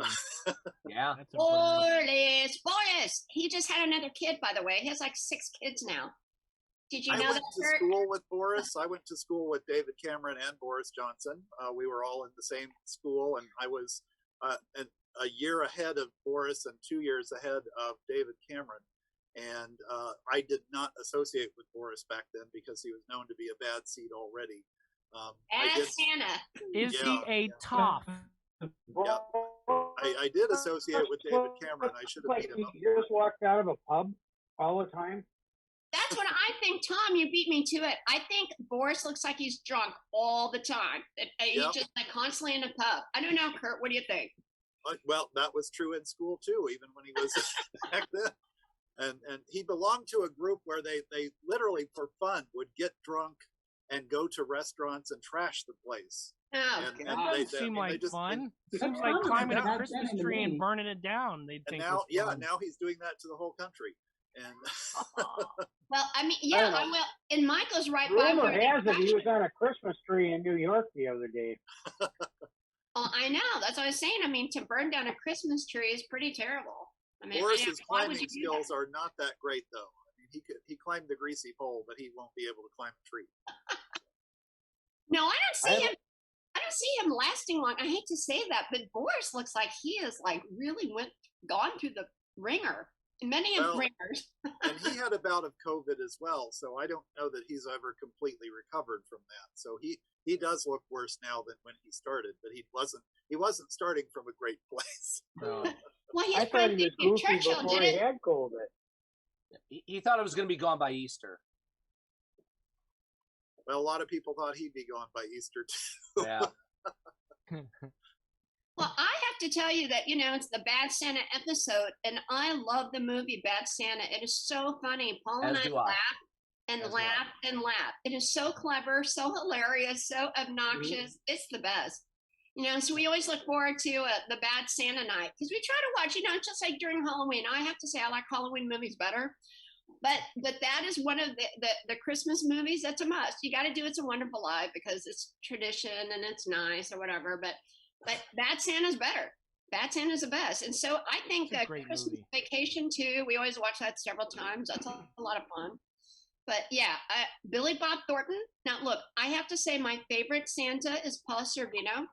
Speaker 5: Yeah.
Speaker 3: that's a burn.
Speaker 2: Boris! He just had another kid, by the way. He has like 6 kids now. Did you
Speaker 6: I
Speaker 2: know
Speaker 6: went
Speaker 2: that,
Speaker 6: to
Speaker 2: Kurt?
Speaker 6: school with Boris. I went to school with David Cameron and Boris Johnson. We were all in the same school, and I was a year ahead of Boris and 2 years ahead of David Cameron. And I did not associate with Boris back then because he was known to be a bad seed already.
Speaker 2: As Santa.
Speaker 3: Is
Speaker 6: Yeah,
Speaker 3: he a toff?
Speaker 6: Yeah. I did associate with David Cameron. I should have
Speaker 8: Like
Speaker 6: beat him up.
Speaker 8: you just walked out of a pub all the time.
Speaker 2: That's what I think, Tom. You beat me to it. I think Boris looks like he's drunk all the time. He's
Speaker 6: Yep.
Speaker 2: just like constantly in a pub. I don't know, Kurt. What do you think?
Speaker 6: Well, that was true in school too, even when he was back then. And he belonged to a group where they literally for fun would get drunk and go to restaurants and trash the place.
Speaker 2: Oh,
Speaker 6: And-
Speaker 2: God.
Speaker 3: That doesn't
Speaker 6: they
Speaker 3: seem like
Speaker 6: just-
Speaker 3: fun.
Speaker 7: That's
Speaker 3: Seems like
Speaker 7: fun,
Speaker 3: climbing
Speaker 7: but
Speaker 3: a
Speaker 7: that's
Speaker 3: Christmas
Speaker 7: been in the
Speaker 3: tree and
Speaker 7: movie.
Speaker 3: burning it down. They'd
Speaker 6: And
Speaker 3: think
Speaker 6: now,
Speaker 3: was fun.
Speaker 6: now he's doing that to the whole country. And
Speaker 2: Well, I mean, yeah,
Speaker 6: know.
Speaker 2: I will. And Michael's right by
Speaker 8: Rumor
Speaker 2: where they
Speaker 8: has it he
Speaker 2: trash
Speaker 8: was on a Christmas tree in New York the other day.
Speaker 2: Oh, I know. That's what I was saying. I mean, to burn down a Christmas tree is pretty terrible. I mean,
Speaker 6: Boris's
Speaker 2: why would
Speaker 6: climbing
Speaker 2: you do
Speaker 6: skills
Speaker 2: that?
Speaker 6: are not that great, though. I mean, he climbed the greasy pole, but he won't be able to climb a tree.
Speaker 2: No, I don't see
Speaker 8: I-
Speaker 2: him. I don't see him lasting long. I hate to say that, but Boris looks like he is like really gone through the ringer. Many of
Speaker 6: Well,
Speaker 2: ringers.
Speaker 6: And he had a bout of COVID as well, so I don't know that he's ever completely recovered from that. So he does look worse now than when he started, but he wasn't starting from a great place.
Speaker 5: No.
Speaker 2: Well,
Speaker 8: I
Speaker 2: his
Speaker 8: thought
Speaker 2: friend
Speaker 8: he was
Speaker 2: Winston
Speaker 8: goofy
Speaker 2: Churchill
Speaker 8: before
Speaker 2: did
Speaker 8: he
Speaker 2: it.
Speaker 8: had COVID.
Speaker 5: He thought it was going to be gone by Easter.
Speaker 6: Well, a lot of people thought he'd be gone by Easter too.
Speaker 5: Yeah.
Speaker 2: Well, I have to tell you that, it's the Bad Santa episode, and I love the movie Bad Santa. It is so funny. Paul and
Speaker 5: As
Speaker 2: I
Speaker 5: do I.
Speaker 2: laugh and
Speaker 5: As do
Speaker 2: laugh and laugh. It is so clever, so hilarious, so obnoxious. It's the best. So we always look forward to the Bad Santa night because we try to watch, just like during Halloween. I have to say I like Halloween movies better. But that is one of the Christmas movies that's a must. You got to do It's a Wonderful Life because it's tradition and it's nice or whatever. But Bad Santa's better. Bad Santa's the best. And so I think
Speaker 3: It's a
Speaker 2: that
Speaker 3: great
Speaker 2: Christmas
Speaker 3: movie.
Speaker 2: Vacation too, we always watch that several times. That's a lot of fun. But yeah, Billy Bob Thornton. Now look, I have to say my favorite Santa is Paul Sorvino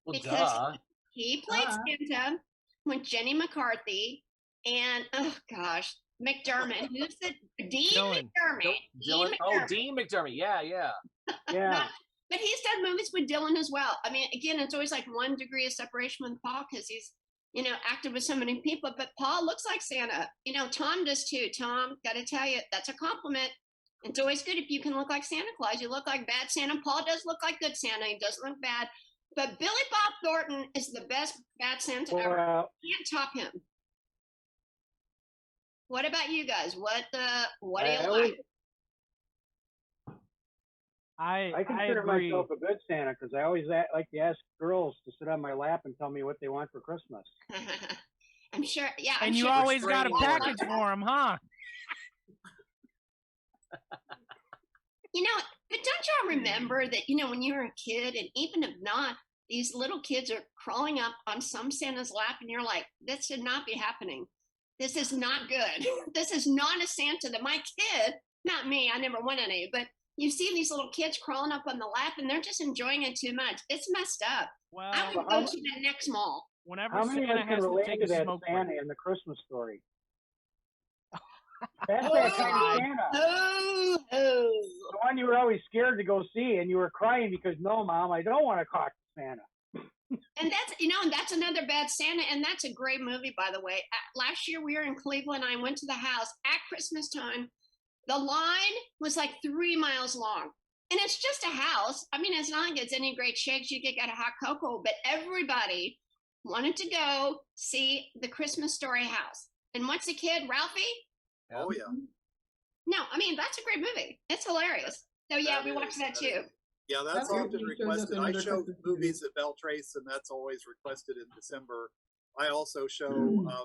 Speaker 5: Well,
Speaker 2: because
Speaker 5: duh.
Speaker 2: he played
Speaker 7: Duh.
Speaker 2: Santa with Jenny McCarthy and oh gosh, McDermott. Who's the Dean
Speaker 3: Dylan.
Speaker 2: McDermott?
Speaker 5: Dylan. Oh, Dean McDermott. Yeah.
Speaker 8: Yeah.
Speaker 2: But he's done movies with Dylan as well. I mean, again, it's always like 1 degree of separation with Paul because he's, acted with so many people. But Paul looks like Santa. Tom does too. Tom, got to tell you, that's a compliment. It's always good if you can look like Santa Claus. You look like bad Santa. Paul does look like good Santa. He doesn't look bad. But Billy Bob Thornton is the best bad Santa ever.
Speaker 8: Well,
Speaker 2: Can't top him. What about you guys? What do you
Speaker 8: I
Speaker 2: like?
Speaker 8: I consider
Speaker 3: agree.
Speaker 8: myself a good Santa because I always like to ask girls to sit on my lap and tell me what they want for Christmas.
Speaker 2: I'm sure. Yeah.
Speaker 3: And
Speaker 2: I'm
Speaker 3: you
Speaker 2: sure
Speaker 3: always got a
Speaker 5: Restraining order.
Speaker 3: package for him, huh?
Speaker 2: But don't y'all remember that, when you were a kid, and even if not, these little kids are crawling up on some Santa's lap, and you're like, this should not be happening. This is not good. This is not a Santa that my kid, not me, I never won any, but you see these little kids crawling up on the lap, and they're just enjoying it too much. It's messed up.
Speaker 3: Well,
Speaker 2: I would go to the next mall.
Speaker 3: whenever
Speaker 8: How many of
Speaker 3: Santa
Speaker 8: us can
Speaker 3: has to
Speaker 8: relate
Speaker 3: take
Speaker 8: to
Speaker 3: a
Speaker 8: that
Speaker 3: smoke
Speaker 8: Santa
Speaker 3: break.
Speaker 8: in the Christmas story? That's that kind of Santa.
Speaker 2: Oh.
Speaker 8: The one you were always scared to go see, and you were crying because, no, Mom, I don't want to talk to Santa.
Speaker 2: And that's another bad Santa, and that's a great movie, by the way. Last year we were in Cleveland. I went to the house at Christmas time. The line was like 3 miles long, and it's just a house. I mean, it's not like it's any great shakes. You could get a hot cocoa, but everybody wanted to go see the Christmas Story house. And what's the kid, Ralphie?
Speaker 6: Oh yeah.
Speaker 2: No, I mean that's a great movie. It's hilarious. So yeah,
Speaker 6: That
Speaker 2: we
Speaker 6: is-
Speaker 2: watched that
Speaker 6: that
Speaker 2: too.
Speaker 6: Yeah, that's
Speaker 7: That's
Speaker 6: often
Speaker 7: usually shows up
Speaker 6: requested.
Speaker 7: in
Speaker 6: I
Speaker 7: other
Speaker 6: show
Speaker 7: Christmas
Speaker 6: movies at Beltrace, and that's always requested in December. I also show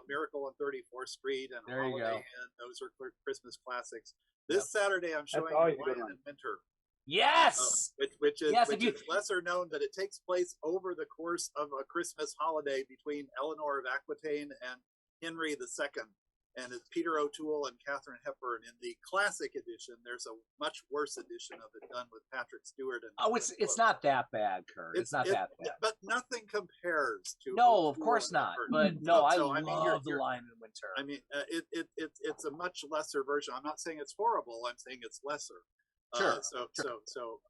Speaker 6: Miracle on 34th Street and
Speaker 5: There you
Speaker 6: Holiday
Speaker 5: go.
Speaker 6: Inn. Those are Christmas classics. This Saturday, I'm showing
Speaker 8: always a good
Speaker 6: Lion
Speaker 8: one.
Speaker 6: in Winter,
Speaker 5: Yes.
Speaker 6: which is
Speaker 5: Yes,
Speaker 6: which
Speaker 5: if you-
Speaker 6: is lesser known, but it takes place over the course of a Christmas holiday between Eleanor of Aquitaine and Henry II. And it's Peter O'Toole and Katharine Hepburn. In the classic edition, there's a much worse edition of it done with Patrick Stewart. And
Speaker 5: Oh, it's not that bad, Kurt. It's not that bad.
Speaker 6: But nothing compares to.
Speaker 5: No, of
Speaker 6: O'Toole
Speaker 5: course
Speaker 6: and
Speaker 5: not.
Speaker 6: Hepburn.
Speaker 5: But no, I
Speaker 6: So, I mean,
Speaker 5: love The Lion in Winter.
Speaker 6: I mean, it's a much lesser version. I'm not saying it's horrible. I'm saying it's lesser.
Speaker 5: Sure.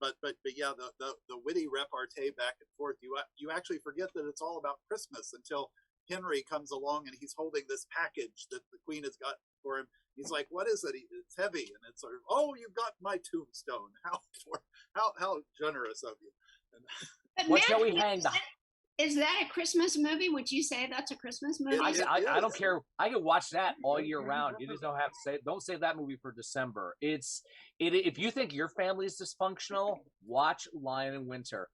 Speaker 6: But yeah, the witty repartee back and forth. You actually forget that it's all about Christmas until Henry comes along and he's holding this package that the Queen has got for him. He's like, "What is it?" It's heavy, and it's sort of, "Oh, you got my tombstone. How generous of you."
Speaker 2: But
Speaker 5: What shall
Speaker 2: Matt,
Speaker 5: we hang the?
Speaker 2: is that a Christmas movie? Would you say that's a Christmas movie?
Speaker 5: I don't care. I can watch that all year round. You just don't have to say. Don't save that movie for December. If you think your family is dysfunctional, watch Lion in Winter.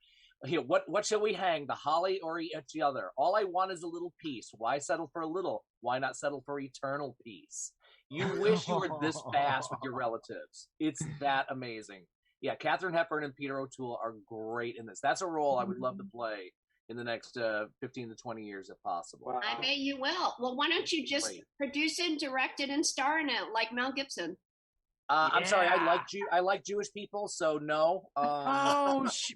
Speaker 5: Here, what shall we hang? The holly or each other? All I want is a little peace. Why settle for a little? Why not settle for eternal peace? You wish you were this fast with your relatives. It's that amazing. Yeah, Katharine Hepburn and Peter O'Toole are great in this. That's a role I would love to play in the next 15 to 20 years if possible.
Speaker 8: Wow.
Speaker 2: I bet you will. Well, why don't you just
Speaker 5: Great.
Speaker 2: produce it, direct it, and star in it like Mel Gibson?
Speaker 5: I'm sorry. I like Jewish people, so no.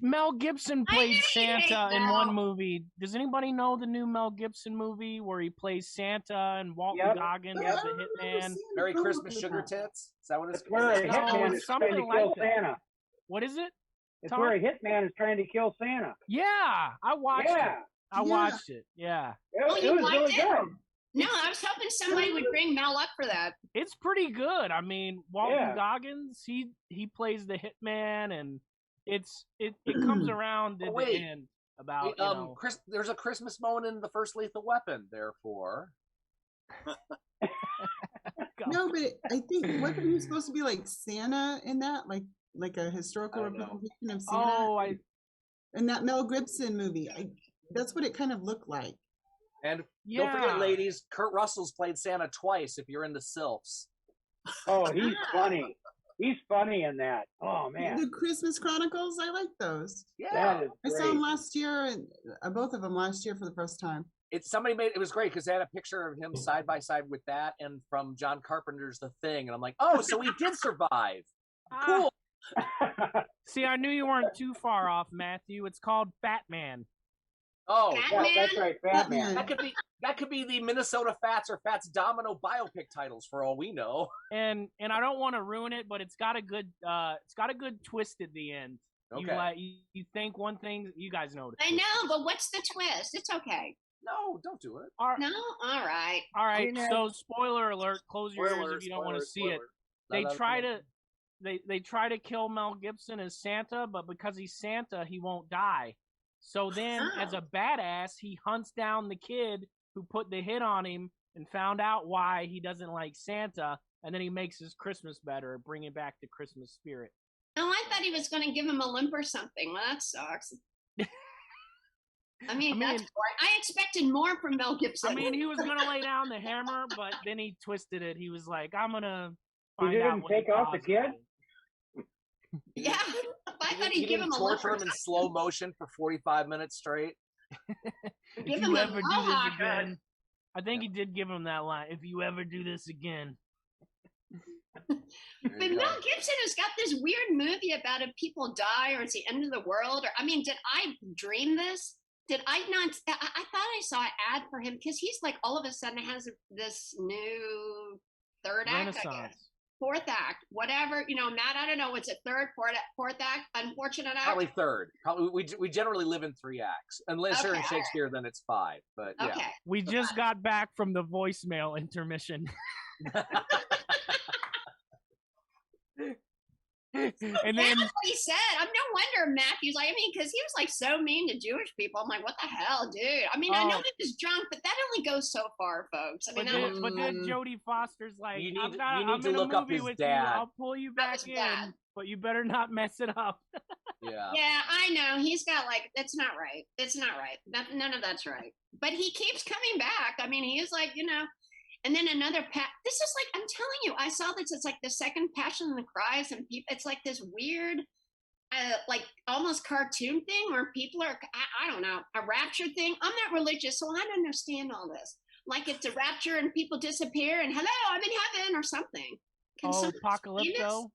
Speaker 3: Mel Gibson
Speaker 2: I
Speaker 3: played
Speaker 2: knew you'd hate
Speaker 3: Santa in
Speaker 2: Mel.
Speaker 3: one movie. Does anybody know the new Mel Gibson movie where he plays Santa and Walton
Speaker 8: Yep.
Speaker 3: Goggins
Speaker 7: Yeah,
Speaker 3: is
Speaker 7: I
Speaker 3: the
Speaker 7: remember
Speaker 3: hitman?
Speaker 7: seeing
Speaker 5: Merry
Speaker 7: the promo
Speaker 5: Christmas,
Speaker 7: for
Speaker 5: Sugar
Speaker 7: that.
Speaker 5: Tits. Is that what it's
Speaker 8: It's where a
Speaker 3: No,
Speaker 8: hitman
Speaker 3: it's
Speaker 8: is trying
Speaker 3: something
Speaker 8: to
Speaker 3: like
Speaker 8: kill
Speaker 3: that.
Speaker 8: Santa.
Speaker 3: What is it?
Speaker 8: It's
Speaker 3: Tom?
Speaker 8: where a hitman is trying to kill Santa.
Speaker 3: Yeah, I watched it.
Speaker 8: Yeah.
Speaker 3: I
Speaker 7: Yeah.
Speaker 3: watched it. Yeah,
Speaker 2: Oh,
Speaker 8: It
Speaker 2: you
Speaker 8: was
Speaker 2: liked
Speaker 8: really
Speaker 2: it?
Speaker 8: good.
Speaker 2: No, I was hoping somebody would bring Mel up for that.
Speaker 3: it's pretty good. I mean, Walton
Speaker 8: Yeah.
Speaker 3: Goggins, he plays the hitman, and it comes around at the
Speaker 5: wait.
Speaker 3: end about you know.
Speaker 5: There's a Christmas moment in the first Lethal Weapon. Therefore,
Speaker 7: No, but I think wasn't he supposed to be like Santa in that, like a historical
Speaker 5: I don't know.
Speaker 7: representation of Santa?
Speaker 3: Oh,
Speaker 7: in that Mel Gibson movie. That's what it kind of looked like.
Speaker 5: and
Speaker 3: yeah.
Speaker 5: don't forget, ladies, Kurt Russell's played Santa twice. If you're into sylphs,
Speaker 8: Oh, he's funny. He's funny in that. Oh man,
Speaker 7: The Christmas Chronicles, I like those.
Speaker 5: yeah,
Speaker 8: that is
Speaker 7: I
Speaker 8: great.
Speaker 7: saw them last year, and both of them last year for the first time.
Speaker 5: it was great because they had a picture of him side by side with that and from John Carpenter's The Thing, and I'm like, oh, so he did survive. Cool.
Speaker 3: See, I knew you weren't too far off, Matthew. It's called Fat Man.
Speaker 5: Oh,
Speaker 8: Yeah,
Speaker 2: Batman?
Speaker 8: that's right, Batman.
Speaker 5: that could be the Minnesota Fats or Fats Domino biopic titles for all we know.
Speaker 3: And I don't want to ruin it, but it's got a good twist at the end.
Speaker 5: Okay.
Speaker 3: You think one thing, you guys know it.
Speaker 2: I know, but what's the twist? It's okay.
Speaker 5: No, don't do it.
Speaker 2: No? All right.
Speaker 3: All right.
Speaker 8: I mean,
Speaker 3: So spoiler alert. Close your ears if you don't want to see it. They try to kill Mel Gibson as Santa, but because he's Santa, he won't die. So then, as a badass, he hunts down the kid who put the hit on him and found out why he doesn't like Santa, and then he makes his Christmas better, bringing back the Christmas spirit.
Speaker 2: Oh, I thought he was going to give him a limp or something. Well, that sucks. I mean, that's boring. I expected more from Mel Gibson.
Speaker 3: I mean, he was going to lay down the hammer, but then he twisted it. He was like, I'm going to
Speaker 8: He
Speaker 3: find out
Speaker 8: didn't
Speaker 3: what
Speaker 8: take out the
Speaker 3: caused
Speaker 8: kid?
Speaker 3: it.
Speaker 2: Yeah, I thought he'd
Speaker 5: He
Speaker 2: give him
Speaker 5: didn't
Speaker 2: a limp
Speaker 5: torture
Speaker 2: or
Speaker 5: him in
Speaker 2: something.
Speaker 5: slow motion for 45 minutes straight.
Speaker 3: If
Speaker 2: Give
Speaker 3: you
Speaker 2: him a
Speaker 3: ever do this
Speaker 2: mohawk.
Speaker 3: again, I think he did give him that line. If you ever do this again.
Speaker 5: There
Speaker 2: But
Speaker 5: you go.
Speaker 2: Mel Gibson has got this weird movie about if people die or it's the end of the world. Or I mean, did I dream this? Did I not? I thought I saw an ad for him because he's like all of a sudden has this new third act, I guess.
Speaker 3: Renaissance.
Speaker 2: Fourth act, whatever. You know, Matt, I don't know. What's it? Third, fourth act? Unfortunate act?
Speaker 5: Probably third. Probably we generally live in 3 acts. Unless you're in
Speaker 2: Okay.
Speaker 5: Shakespeare, then it's 5. But yeah.
Speaker 2: Okay.
Speaker 3: We just got back from the voicemail intermission. And then
Speaker 2: That's what he said. I'm no wonder Matthew's like, I mean, because he was like so mean to Jewish people. I'm like, what the hell, dude? I mean, I know
Speaker 3: Oh.
Speaker 2: he was drunk, but that only goes so far, folks. I mean,
Speaker 3: but then Jodie Foster's like,
Speaker 5: You
Speaker 3: I'm
Speaker 5: need
Speaker 3: in
Speaker 5: to
Speaker 3: a
Speaker 5: look up
Speaker 3: movie
Speaker 5: his
Speaker 3: with
Speaker 5: dad.
Speaker 3: you. I'll pull you
Speaker 2: That
Speaker 3: back
Speaker 2: was
Speaker 3: in,
Speaker 2: bad.
Speaker 3: but you better not mess it up.
Speaker 5: Yeah.
Speaker 2: yeah, I know. He's got like, that's not right. It's not right. None of that's right. But he keeps coming back. I mean, he is like, you know, and then another this is like, I'm telling you, I saw this. It's like the second Passion of the Christ, and people, it's like this weird, like almost cartoon thing where people are, I don't know, a rapture thing. I'm not religious, so I don't understand all this. Like it's a rapture and people disappear and hello, I'm in heaven or something. Can someone explain this?
Speaker 3: Apocalypto.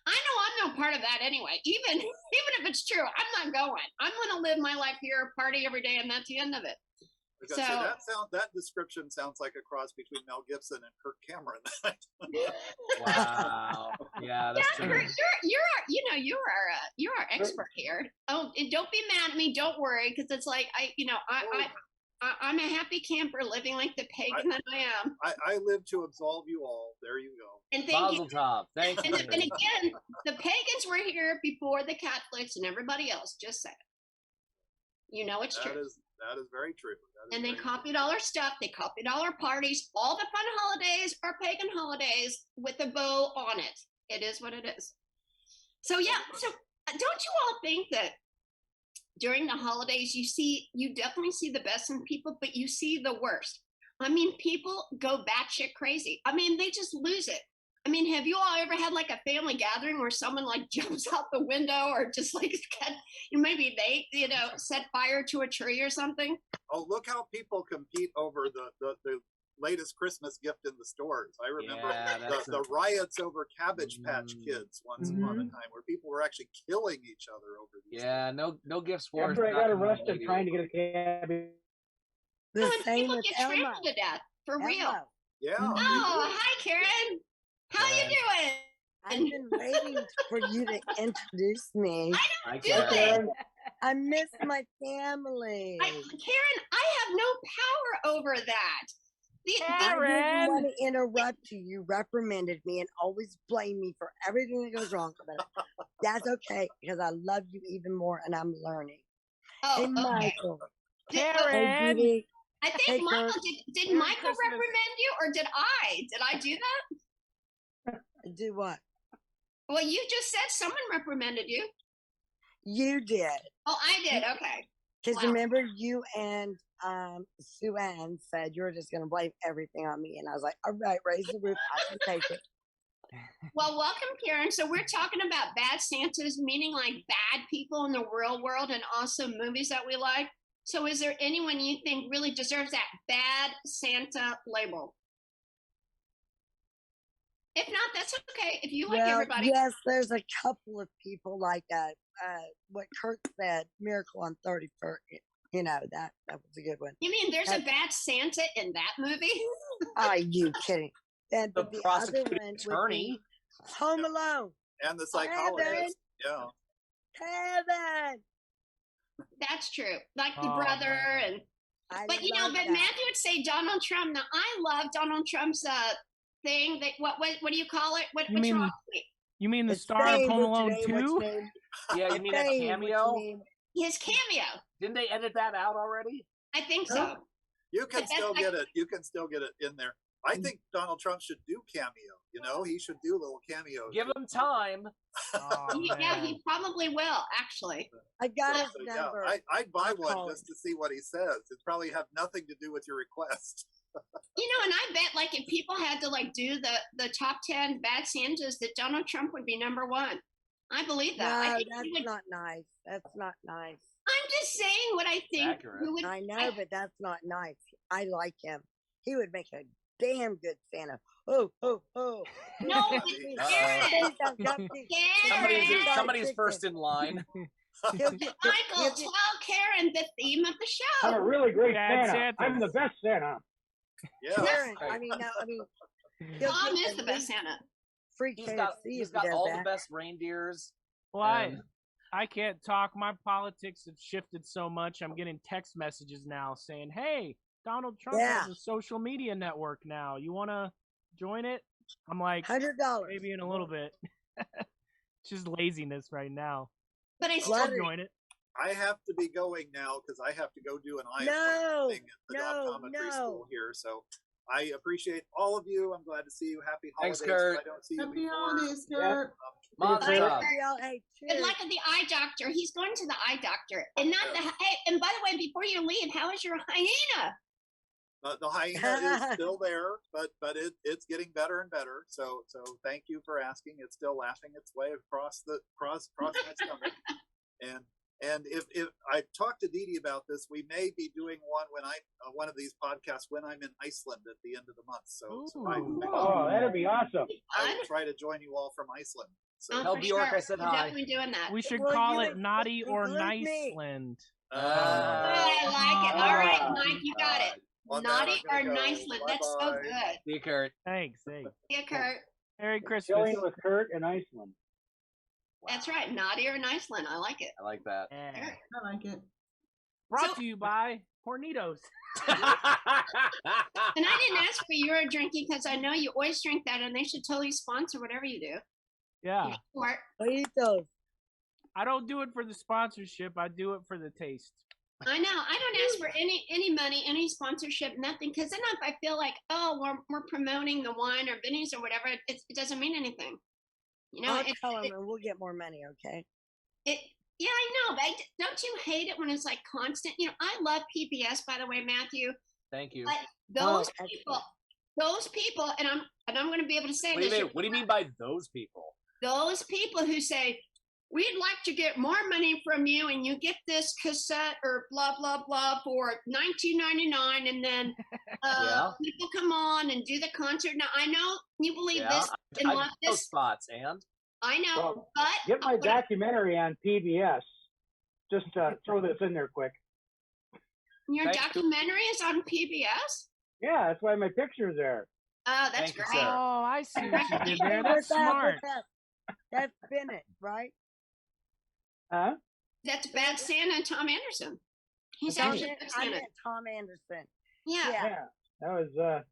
Speaker 2: I know I'm no part of that anyway. Even if it's true, I'm not going. I'm going to live my life here, party every day, and that's the end of it.
Speaker 6: I was gonna say, that description sounds like a cross between Mel Gibson and Kirk Cameron.
Speaker 5: Wow. Yeah, that's
Speaker 2: Yeah,
Speaker 5: true.
Speaker 2: you're our expert here. Oh, and don't be mad at me. Don't worry, because it's like I'm a happy camper living like the pagan that I am.
Speaker 6: I live to absolve you all. There you go.
Speaker 2: And thank you.
Speaker 5: Mazel tov. Thanks.
Speaker 2: And again, the pagans were here before the Catholics and everybody else. Just saying. You know it's true.
Speaker 6: That is very true.
Speaker 2: And they copied all our stuff. They copied all our parties. All the fun holidays are pagan holidays with a bow on it. It is what it is. So yeah. So don't you all think that during the holidays you definitely see the best in people, but you see the worst? I mean, people go batshit crazy. I mean, they just lose it. I mean, have you all ever had like a family gathering where someone like jumps out the window or just like maybe they, you know, set fire to a tree or something?
Speaker 6: Oh, look how people compete over the latest Christmas gift in the stores. I remember
Speaker 5: Yeah,
Speaker 6: the riots over Cabbage Patch Kids once upon a time, where people were actually killing each other over these.
Speaker 5: Yeah, no gifts for us.
Speaker 8: After I got arrested trying to get a cabbage.
Speaker 2: No,
Speaker 9: The
Speaker 2: and
Speaker 9: same
Speaker 2: people
Speaker 9: with
Speaker 2: get
Speaker 9: Elmo.
Speaker 2: trampled to death for real.
Speaker 9: Elmo.
Speaker 6: Yeah.
Speaker 2: Oh, hi, Karen. How you doing?
Speaker 9: I've been waiting for you to introduce me.
Speaker 2: I
Speaker 5: I
Speaker 2: don't do
Speaker 5: can't.
Speaker 2: it.
Speaker 9: I miss my family.
Speaker 2: Karen, I have no power over that.
Speaker 9: I didn't want to interrupt you. You reprimanded me and always blame me for everything that goes wrong. But that's okay because I love you even more and I'm learning.
Speaker 2: Oh,
Speaker 9: Hey,
Speaker 2: okay.
Speaker 9: Michael. Hey,
Speaker 3: Karen.
Speaker 9: Dee Dee.
Speaker 2: I think
Speaker 9: Hey,
Speaker 2: Michael
Speaker 9: Kurt.
Speaker 2: did
Speaker 3: Merry
Speaker 2: Michael
Speaker 3: Christmas.
Speaker 2: reprimand you or did I? Did I do that?
Speaker 9: Do what?
Speaker 2: Well, you just said someone reprimanded you.
Speaker 9: You did.
Speaker 2: Oh, I did. Okay.
Speaker 9: Because
Speaker 2: Wow.
Speaker 9: remember, you and Sue Ann said you were just going to blame everything on me. And I was like, all right, raise the roof. I can take it.
Speaker 2: Well, welcome, Karen. So we're talking about bad Santas, meaning like bad people in the real world and also movies that we like. So is there anyone you think really deserves that bad Santa label? If not, that's okay. If you like
Speaker 9: Well,
Speaker 2: everybody.
Speaker 9: yes, there's a couple of people like what Kurt said, Miracle on 31st. You know, that was a good one.
Speaker 2: You mean there's a bad Santa in that movie?
Speaker 9: Are you kidding? And
Speaker 5: The
Speaker 9: but the other
Speaker 5: prosecuting
Speaker 9: one would
Speaker 5: attorney.
Speaker 9: be Home Alone.
Speaker 6: And the psychologist. Yeah.
Speaker 9: Kevin.
Speaker 2: That's true. Like the
Speaker 3: Oh,
Speaker 2: brother
Speaker 3: man.
Speaker 2: and
Speaker 9: I
Speaker 2: but you know,
Speaker 9: love
Speaker 2: but
Speaker 9: that.
Speaker 2: Matthew would say Donald Trump. Now I love Donald Trump's thing that what do you call it?
Speaker 3: You
Speaker 2: What's
Speaker 3: mean
Speaker 2: wrong?
Speaker 3: You mean the
Speaker 9: It's
Speaker 3: star of
Speaker 9: Fame,
Speaker 3: Home
Speaker 9: what's your
Speaker 3: Alone
Speaker 9: name, what's
Speaker 3: 2?
Speaker 9: your name?
Speaker 5: Yeah, you mean a
Speaker 9: Fame, what's
Speaker 5: cameo?
Speaker 9: your name?
Speaker 2: His cameo.
Speaker 5: Didn't they edit that out already?
Speaker 2: I think so.
Speaker 6: You can
Speaker 2: But
Speaker 6: still
Speaker 2: that's
Speaker 6: get it. You can still get it in there. I think Donald Trump should do cameo. You know, he should do little cameos.
Speaker 5: Give him time.
Speaker 3: Oh,
Speaker 2: Yeah,
Speaker 3: man.
Speaker 2: he probably will actually.
Speaker 9: I got his
Speaker 6: So, yeah,
Speaker 9: number.
Speaker 6: I'd buy
Speaker 9: I'll
Speaker 6: one
Speaker 9: call
Speaker 6: just to see what he says. It probably have nothing to do with your request.
Speaker 2: You know, and I bet like if people had to like do the top 10 bad Santas, that Donald Trump would be number one. I believe that. I
Speaker 9: No,
Speaker 2: think he
Speaker 9: that's
Speaker 2: would,
Speaker 9: not nice. That's not nice.
Speaker 2: I'm just saying what I think.
Speaker 5: Accurate.
Speaker 2: Who would,
Speaker 9: I know, but that's not nice. I like him. He would make a damn good Santa. Oh, oh, oh.
Speaker 2: No,
Speaker 5: Uh-oh.
Speaker 2: Karen.
Speaker 5: Somebody's,
Speaker 2: Karen.
Speaker 5: somebody's first in line.
Speaker 9: He'll get,
Speaker 2: Michael, tell Karen the theme of the
Speaker 8: I'm
Speaker 2: show.
Speaker 8: a really great
Speaker 3: Bad
Speaker 8: Santa.
Speaker 3: Santa.
Speaker 8: I'm the best Santa.
Speaker 6: Yeah.
Speaker 9: Karen, I mean, he'll
Speaker 2: Tom
Speaker 9: get
Speaker 2: is the
Speaker 9: at
Speaker 2: best
Speaker 9: least
Speaker 2: Santa.
Speaker 9: free
Speaker 5: He's
Speaker 9: KFC
Speaker 5: got
Speaker 9: if he does
Speaker 5: all
Speaker 9: that.
Speaker 5: the best reindeers.
Speaker 3: Why?
Speaker 5: And-
Speaker 3: I can't talk. My politics have shifted so much. I'm getting text messages now saying, "Hey, Donald Trump
Speaker 9: Yeah.
Speaker 3: has a social media network now. You want to join it?" I'm like,
Speaker 9: $100.
Speaker 3: maybe in a little bit. It's just laziness right now.
Speaker 2: But I
Speaker 3: I'll
Speaker 2: still
Speaker 9: Flattery.
Speaker 3: join it.
Speaker 6: I have to be going now because I have to go do an eye
Speaker 9: No,
Speaker 6: appointment thing at the optometry
Speaker 9: no.
Speaker 6: school here. So I appreciate all of you. I'm glad to see you. Happy
Speaker 5: Thanks,
Speaker 6: holidays.
Speaker 5: Kurt.
Speaker 6: If I don't see you
Speaker 7: Happy
Speaker 6: before.
Speaker 7: holidays, Kurt.
Speaker 5: Mazel
Speaker 2: Bye.
Speaker 5: tov.
Speaker 9: Hey,
Speaker 2: Good
Speaker 9: cheers.
Speaker 2: luck at the eye doctor. He's going to the eye doctor. And not the hey, and by the way, before you leave, how is your hyena?
Speaker 6: The hyena is still there, but it's getting better and better. So thank you for asking. It's still laughing its way across my stomach. And if I talked to Dee Dee about this, we may be doing one of these podcasts when I'm in Iceland at the end of the month. So
Speaker 3: Ooh.
Speaker 8: Oh, that'd be awesome.
Speaker 6: I will try to join you all from Iceland. So
Speaker 2: Oh,
Speaker 5: Tell
Speaker 2: for
Speaker 5: Bjork
Speaker 2: sure.
Speaker 5: I said
Speaker 2: We're
Speaker 5: hi.
Speaker 2: definitely doing that.
Speaker 3: We should
Speaker 9: Well,
Speaker 3: call
Speaker 9: you
Speaker 3: it Naughty or
Speaker 9: include me.
Speaker 3: Niceland.
Speaker 2: Oh, I like it. All right, Mike, you got it.
Speaker 6: on that,
Speaker 2: Naughty
Speaker 6: I'm
Speaker 2: or
Speaker 6: gonna go.
Speaker 2: Niceland. That's so
Speaker 6: Bye-bye.
Speaker 2: good.
Speaker 5: See you, Kurt.
Speaker 3: Thanks.
Speaker 2: Yeah, Kurt.
Speaker 3: Merry Christmas.
Speaker 8: Chilling with Kurt in Iceland.
Speaker 2: That's right. Naughty or Niceland. I like it.
Speaker 5: I like that.
Speaker 3: Yeah.
Speaker 7: I like it.
Speaker 3: Brought
Speaker 2: So-
Speaker 3: to you by Hornitos.
Speaker 2: And I didn't ask for your drinking because I know you always drink that, and they should totally sponsor whatever you do.
Speaker 3: Yeah.
Speaker 2: Or
Speaker 9: Hornitos.
Speaker 3: I don't do it for the sponsorship. I do it for the taste.
Speaker 2: I know I don't ask for any money, any sponsorship, nothing. Because then if I feel like, oh, we're promoting the wine or Vinny's or whatever, it doesn't mean anything. You know,
Speaker 9: I'll tell him and we'll get more money, okay?
Speaker 2: Yeah, I know. But don't you hate it when it's like constant? You know, I love PBS, by the way, Matthew.
Speaker 5: Thank you.
Speaker 2: But those people, and I'm going to be able to say
Speaker 5: What do you
Speaker 2: this.
Speaker 5: mean? What do you mean by those people?
Speaker 2: Those people who say we'd like to get more money from you, and you get this cassette or blah blah blah for $19.99, and then people come on and do the concert. Now I know you believe this and love this
Speaker 5: spots, and
Speaker 2: I know,
Speaker 8: Well,
Speaker 2: but
Speaker 8: get my documentary on PBS. Just throw this in there quick.
Speaker 2: Your documentary is on PBS?
Speaker 8: Yeah, that's why my picture's there.
Speaker 2: Oh, that's great.
Speaker 3: Oh, I see what you did there. That's smart.
Speaker 9: That's Bennett, right?
Speaker 8: Huh?
Speaker 2: That's Bad Santa and Tom Anderson. He's
Speaker 9: I
Speaker 2: actually
Speaker 9: meant,
Speaker 2: Bad
Speaker 9: I
Speaker 2: Santa.
Speaker 9: meant Tom Anderson.
Speaker 2: Yeah.
Speaker 8: Yeah, that was.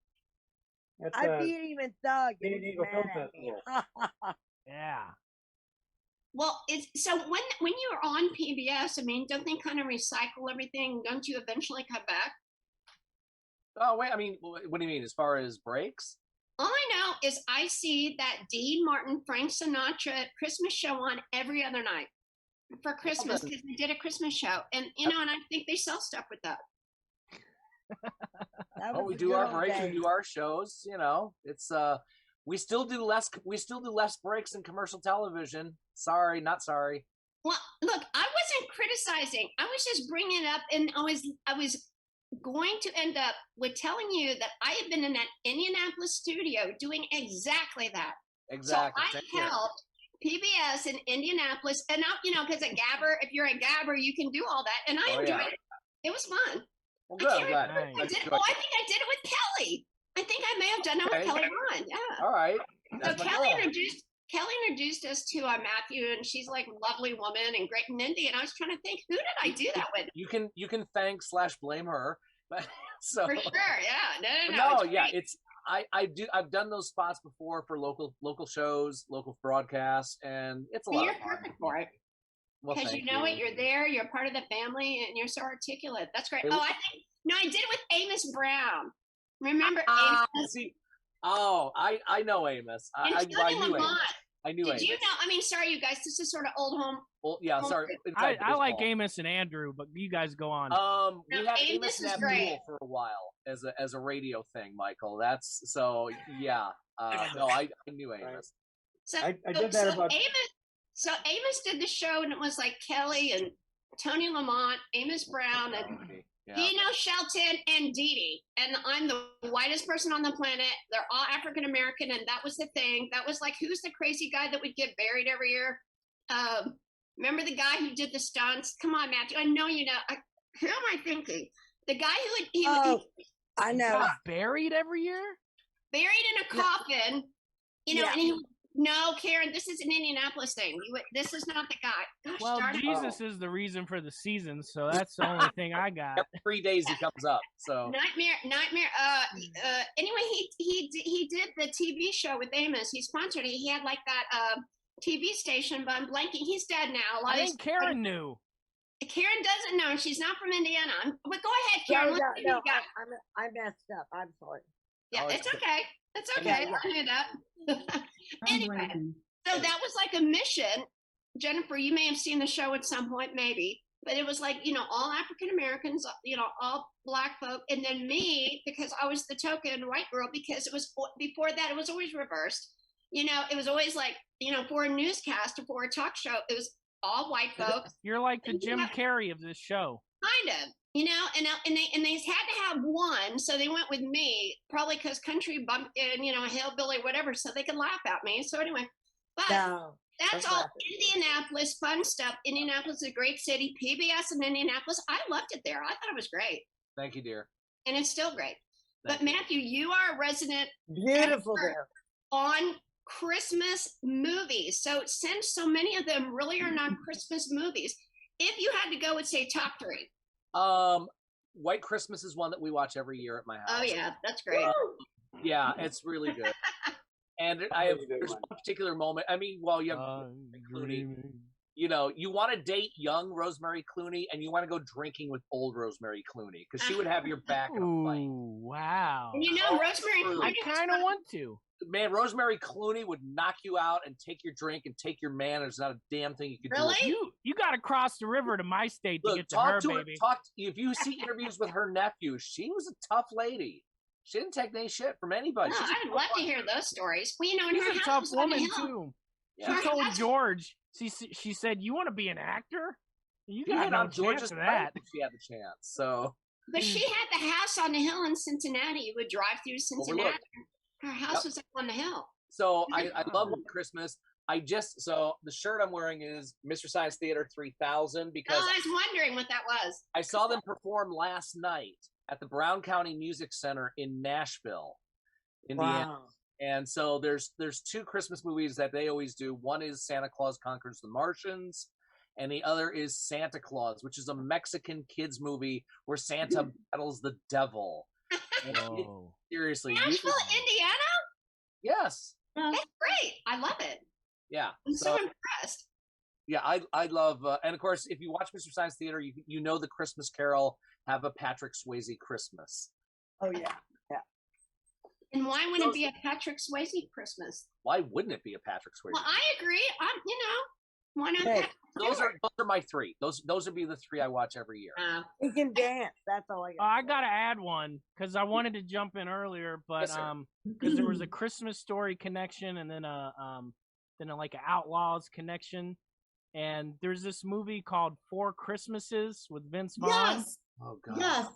Speaker 8: That's,
Speaker 9: I beat even Thug.
Speaker 8: San
Speaker 9: and he's
Speaker 8: Diego Film
Speaker 9: mad at me.
Speaker 8: Festival.
Speaker 3: Yeah.
Speaker 2: Well, it's so when you're on PBS, I mean, don't they kind of recycle everything? Don't you eventually come back?
Speaker 5: Oh wait, I mean, what do you mean as far as breaks?
Speaker 2: All I know is I see that Dean Martin, Frank Sinatra Christmas show on every other night for Christmas because they did a Christmas show, and and I think they sell stuff with that.
Speaker 5: We do our breaks, we do our shows. You know, it's we still do less breaks in commercial television. Sorry, not sorry.
Speaker 2: Well, look, I wasn't criticizing. I was just bringing it up, and I was going to end up with telling you that I have been in that Indianapolis studio doing exactly that.
Speaker 5: Exactly.
Speaker 2: So I helped PBS in Indianapolis, and because a gabber, if you're a gabber, you can do all that, and I enjoyed it. It was fun.
Speaker 5: Well, good.
Speaker 2: I think I did it with Kelly. I think I may have done it with Kelly Ron. Yeah.
Speaker 5: All right.
Speaker 2: So Kelly introduced us to Matthew, and she's like a lovely woman and great in Indy. And I was trying to think, who did I do that with?
Speaker 5: You can thank / blame her, but so
Speaker 2: for sure, yeah.
Speaker 5: No, yeah, it's I've done those spots before for local shows, local broadcasts, and it's a lot.
Speaker 2: You're
Speaker 5: of fun.
Speaker 2: perfect for it. Because you know it, you're there, you're part of the family, and you're so articulate. That's great. I did it with Amos Brown. Remember Amos?
Speaker 5: I know Amos. I knew Amos. I knew Amos.
Speaker 2: Did you know? I mean, sorry, you guys. This is sort of old home.
Speaker 5: Well, yeah, sorry.
Speaker 3: I like Amos and Andrew, but you guys go on.
Speaker 5: We had Amos and Abdul for a while as a radio thing, Michael. That's so yeah. No, I knew Amos.
Speaker 2: So
Speaker 8: I did that about.
Speaker 2: So Amos did the show, and it was like Kelly and Tony Lamont, Amos Brown, and Dino Shelton and Dee Dee. And I'm the whitest person on the planet. They're all African American, and that was the thing. That was like, who's the crazy guy that would get buried every year? Remember the guy who did the stunts? Come on, Matthew. I know you know. Who am I thinking? The guy who
Speaker 9: I know.
Speaker 3: Buried every year?
Speaker 2: Buried in a coffin. And no, Karen, this is an Indianapolis thing. This is not the guy. Gosh,
Speaker 3: well, Jesus is the reason for the season, so that's the only thing I got.
Speaker 5: Every 3 days he comes up. So
Speaker 2: Nightmare. Anyway, he did the TV show with Amos. He sponsored it. He had like that TV station, but I'm blanking. He's dead now.
Speaker 3: I think Karen knew.
Speaker 2: Karen doesn't know. She's not from Indiana. But go ahead, Karen.
Speaker 9: No, I messed up. I'm sorry.
Speaker 2: Yeah, it's okay. It's okay. I knew that. Anyway, so that was like a mission. Jennifer, you may have seen the show at some point, maybe, but it was like, all African Americans, all Black folk, and then me, because I was the token white girl, because it was before that, it was always reversed. It was always like, for a newscast or for a talk show, it was all white folks.
Speaker 3: You're like the Jim Carrey of this show.
Speaker 2: Kind of. And they had to have one, so they went with me, probably because country bumpkin, hillbilly, whatever, so they could laugh at me. So anyway, but that's all Indianapolis fun stuff. Indianapolis is a great city. PBS in Indianapolis, I loved it there. I thought it was great.
Speaker 5: Thank you, dear.
Speaker 2: And it's still great. But Matthew, you are a resident
Speaker 9: beautiful there
Speaker 2: on Christmas movies. So since so many of them really are not Christmas movies, if you had to go with, say, top 3.
Speaker 5: White Christmas is one that we watch every year at my house.
Speaker 2: Oh yeah, that's great.
Speaker 5: Yeah, it's really good. And there's one particular moment. I mean, you have Clooney. You want to date young Rosemary Clooney, and you want to go drinking with old Rosemary Clooney because she would have your back in a fight.
Speaker 3: Wow.
Speaker 2: And Rosemary Clooney.
Speaker 3: I kind of want to.
Speaker 5: Man, Rosemary Clooney would knock you out and take your drink and take your man. There's not a damn thing you could do.
Speaker 2: Really?
Speaker 3: You got to cross the river to my state to get to her, baby.
Speaker 5: If you see interviews with her nephew, she was a tough lady. She didn't take any shit from anybody.
Speaker 2: No, I'd love to hear those stories. Well, in
Speaker 3: She's
Speaker 2: her
Speaker 3: a
Speaker 2: house
Speaker 3: tough
Speaker 2: was on a
Speaker 3: woman
Speaker 2: hill.
Speaker 3: too. She told George. She said, "You want to be an actor? You got no chance of that."
Speaker 5: She had the chance. So.
Speaker 2: But she had the house on the hill in Cincinnati. You would drive through Cincinnati. Her house was up on the hill.
Speaker 5: So I love Christmas. So the shirt I'm wearing is Mr. Science Theater 3000 because
Speaker 2: I was wondering what that was.
Speaker 5: I saw them perform last night at the Brown County Music Center in Nashville, Indiana.
Speaker 9: Wow.
Speaker 5: And so there's two Christmas movies that they always do. One is Santa Claus Conquers the Martians, and the other is Santa Claus, which is a Mexican kids movie where Santa battles the devil. Seriously.
Speaker 2: Nashville, Indiana?
Speaker 5: Yes.
Speaker 2: That's great. I love it.
Speaker 5: Yeah.
Speaker 2: I'm so impressed.
Speaker 5: Yeah, I love, and of course, if you watch Mr. Science Theater, you know the Christmas Carol, Have a Patrick Swayze Christmas.
Speaker 9: Oh, yeah. Yeah.
Speaker 2: And why wouldn't it be a Patrick Swayze Christmas?
Speaker 5: Why wouldn't it be a Patrick Swayze?
Speaker 2: Well, I agree. Why not?
Speaker 9: Hey,
Speaker 5: those are my three. Those would be the three I watch every year.
Speaker 9: He can dance. That's all I got.
Speaker 3: I gotta add one because I wanted to jump in earlier, but because there was a Christmas Story connection and then like an Outlaws connection, and there's this movie called Four Christmases with Vince Vaughn.
Speaker 7: Yes.
Speaker 5: Oh God.
Speaker 7: Yes.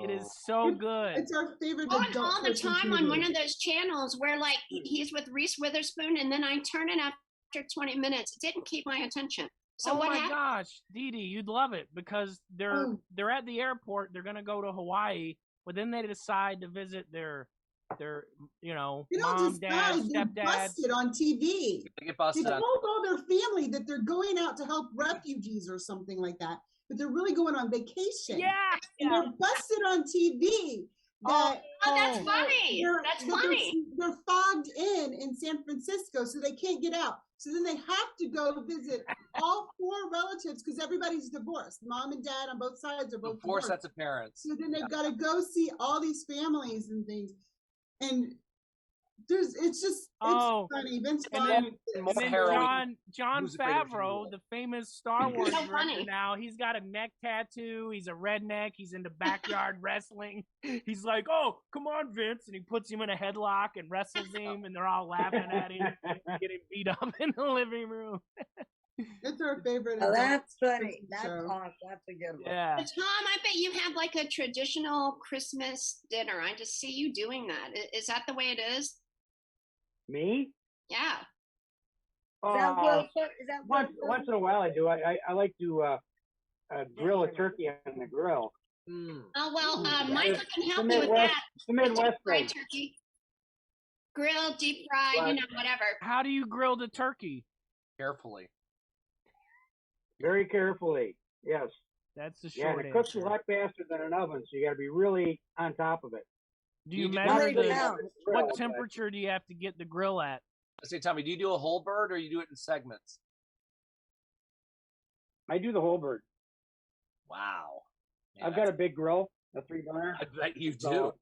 Speaker 3: It is so good.
Speaker 7: It's our favorite.
Speaker 2: On all the time on one of those channels where like he's with Reese Witherspoon, and then I turn it after 20 minutes. It didn't keep my attention. So
Speaker 3: what happened? Gosh, Dee Dee, you'd love it because they're at the airport. They're gonna go to Hawaii, but then they decide to visit their mom, dad, stepdad.
Speaker 7: Busted on TV.
Speaker 5: They get busted.
Speaker 7: They told all their family that they're going out to help refugees or something like that, but they're really going on vacation.
Speaker 3: Yeah.
Speaker 7: And they're busted on TV.
Speaker 2: That's funny. That's funny.
Speaker 7: They're fogged in San Francisco, so they can't get out. So then they have to go visit all four relatives because everybody's divorced. Mom and dad on both sides are both
Speaker 5: four
Speaker 7: divorced.
Speaker 5: sets of parents.
Speaker 7: So then they've got to go see all these families and things. And it's funny. Vince Vaughn.
Speaker 3: And then John Favreau, the famous Star Wars director now, he's got a neck tattoo. He's a redneck. He's into backyard wrestling. He's like, "Oh, come on, Vince," and he puts him in a headlock and wrestles him, and they're all laughing at him, getting beat up in the living room.
Speaker 7: It's our favorite.
Speaker 9: Oh, that's funny. That's awesome. That's a good one.
Speaker 3: Yeah.
Speaker 2: Tom, I bet you have like a traditional Christmas dinner. I just see you doing that. Is that the way it is?
Speaker 8: Me?
Speaker 2: Yeah.
Speaker 8: Once in a while I do. I like to grill a turkey on the grill.
Speaker 2: Oh, well, Michael can help you with that.
Speaker 8: It's the Midwest
Speaker 2: fried turkey. Grill, deep fried, whatever.
Speaker 3: How do you grill the turkey?
Speaker 5: Carefully.
Speaker 8: Very carefully, yes.
Speaker 3: That's the short
Speaker 8: answer. Yeah, it cooks a lot faster than an oven, so you got to be really on top of it.
Speaker 3: Do you measure what temperature do you have to get the grill at?
Speaker 5: I say, Tommy, do you do a whole bird or you do it in segments?
Speaker 8: I do the whole bird.
Speaker 5: Wow.
Speaker 8: Yeah, I've got a big grill, a 3-burner.
Speaker 5: I bet you
Speaker 8: so
Speaker 5: do.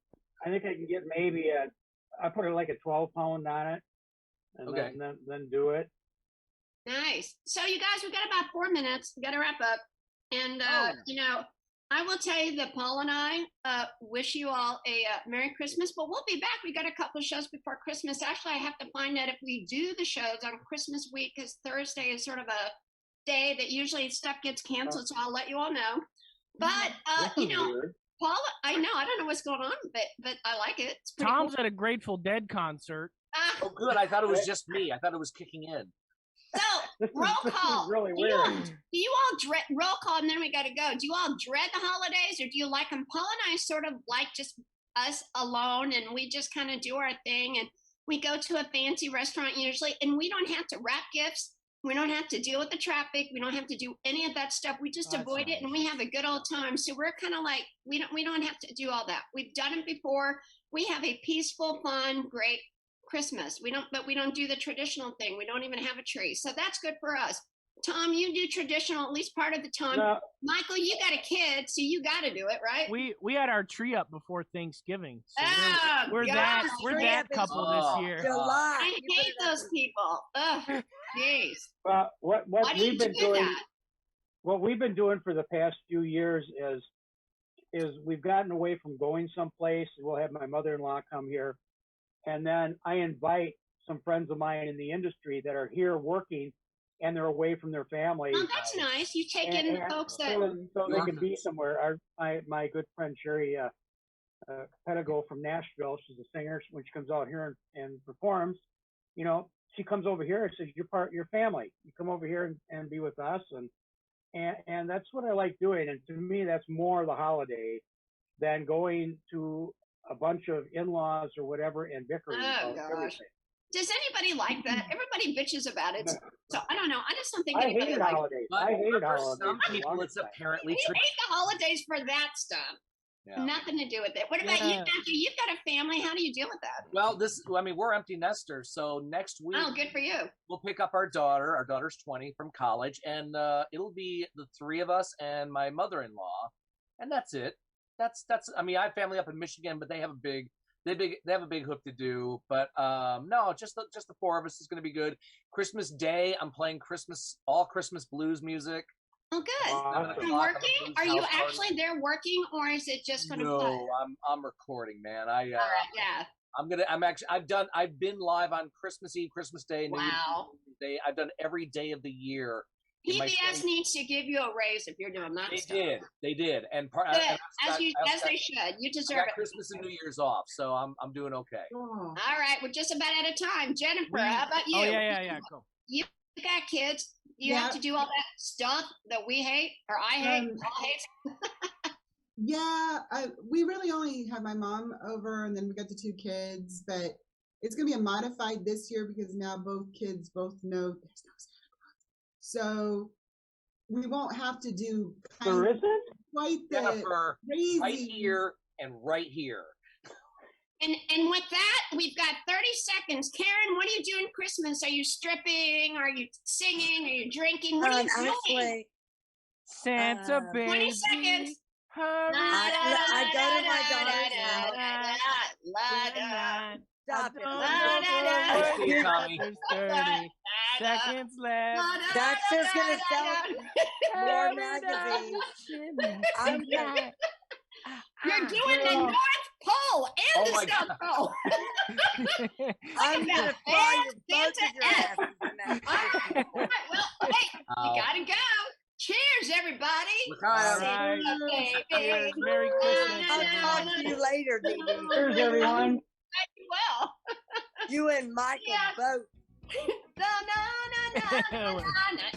Speaker 8: I think I can get maybe I put like a 12-pound on it, and then do it.
Speaker 2: Nice. So you guys, we've got about 4 minutes. We got to wrap up. And, I will tell you that Paul and I wish you all a Merry Christmas, but we'll be back. We got a couple of shows before Christmas. Actually, I have to find out if we do the shows on Christmas week, because Thursday is sort of a day that usually stuff gets canceled, so I'll let you all know. But, Paul, I don't know what's going on, but I like it. It's pretty
Speaker 3: Tom's
Speaker 2: cool.
Speaker 3: at a Grateful Dead concert.
Speaker 5: Oh, good. I thought it was just me. I thought it was kicking in.
Speaker 2: So, roll call.
Speaker 8: Really
Speaker 2: do you all dread roll call, and then we got to go. Do you all dread the holidays, or do you like them? Paul and I sort of like just us alone, and we just kind of do our thing, and we go to a fancy restaurant usually, and we don't have to wrap gifts. We don't have to deal with the traffic. We don't have to do any of that stuff. We just avoid it, and we have a good old time. So we're kind of like, we don't have to do all that. We've done it before. We have a peaceful, fun, great Christmas. We don't do the traditional thing. We don't even have a tree. So that's good for us. Tom, you do traditional at least part of the time.
Speaker 8: No.
Speaker 2: Michael, you got a kid, so you got to do it, right?
Speaker 3: We had our tree up before Thanksgiving. So we're
Speaker 2: God.
Speaker 3: that couple this year.
Speaker 2: I hate those people. Ugh, jeez.
Speaker 8: What we've been doing, what we've been doing for the past few years is we've gotten away from going someplace. We'll have my mother-in-law come here, and then I invite some friends of mine in the industry that are here working, and they're away from their family.
Speaker 2: Oh, that's nice. You take in the folks that
Speaker 8: so they can be somewhere. My good friend Sherry Pedigo from Nashville, she's a singer. When she comes out here and performs, you know, she comes over here and says, "You're part of your family. You come over here and be with us," and that's what I like doing. And to me, that's more the holiday than going to a bunch of in-laws or whatever and bickering about everything.
Speaker 2: Does anybody like that? Everybody bitches about it. So I don't know. I just don't think
Speaker 8: I
Speaker 2: anybody
Speaker 8: hated
Speaker 2: likes
Speaker 8: holidays.
Speaker 5: But
Speaker 8: I hated
Speaker 5: for
Speaker 8: holidays.
Speaker 5: some people, it's apparently
Speaker 2: We hate the holidays for that stuff.
Speaker 5: Yeah.
Speaker 2: Nothing to do with it. What about you, Doctor? You've got a family. How do you deal with that?
Speaker 5: Well, we're empty nesters. So next week,
Speaker 2: Oh, good for you.
Speaker 5: we'll pick up our daughter. Our daughter's 20 from college, and it'll be the three of us and my mother-in-law, and that's it. That's. I mean, I have family up in Michigan, but they have a big hoop to do. But no, just the four of us is going to be good. Christmas Day, I'm playing all Christmas blues music.
Speaker 2: Oh, good.
Speaker 8: Awesome.
Speaker 2: You're working? Are you actually there working, or is it just going to play?
Speaker 5: No, I'm recording, man.
Speaker 2: All right, yeah.
Speaker 5: I've been live on Christmas Eve, Christmas Day, New
Speaker 2: Wow.
Speaker 5: Year's Day. I've done every day of the year.
Speaker 2: PBS needs to give you a raise if you're doing that stuff.
Speaker 5: They did, and
Speaker 2: As they should. You
Speaker 5: I
Speaker 2: deserve
Speaker 5: got
Speaker 2: it.
Speaker 5: Christmas and New Year's off, so I'm doing okay.
Speaker 7: Oh.
Speaker 2: All right, we're just about out of time. Jennifer, how about you?
Speaker 3: Oh yeah, cool.
Speaker 2: You got kids. You have to do all that stuff that we hate, or I hate. All hate.
Speaker 7: Yeah, we really only have my mom over, and then we got the two kids. But it's gonna be a modified this year because now both kids both know there's no Santa Claus, so we won't have to do
Speaker 8: There isn't?
Speaker 7: quite the
Speaker 5: Jennifer,
Speaker 7: crazy.
Speaker 5: right here and right here.
Speaker 2: And with that, we've got 30 seconds. Karen, what are you doing Christmas? Are you stripping? Are you singing? Are you drinking? What are you doing?
Speaker 9: Actually,
Speaker 3: Santa baby.
Speaker 2: 20 seconds.
Speaker 3: Hurry
Speaker 9: I go to my daughter's house. Stop it.
Speaker 5: See you, Tommy.
Speaker 3: There's 30 seconds left.
Speaker 9: Dexter's gonna sell more magazines. I'm not.
Speaker 2: You're doing the North Pole and the
Speaker 5: my
Speaker 2: South Pole.
Speaker 9: I'm gonna fly your both of your asses in that.
Speaker 2: All right, well, hey, you gotta go. Cheers, everybody.
Speaker 5: All
Speaker 3: right.
Speaker 2: Baby.
Speaker 3: Merry Christmas.
Speaker 9: I'll talk to you later, Dee Dee.
Speaker 8: Cheers, everyone.
Speaker 2: Well.
Speaker 9: You and Michael both.
Speaker 2: No.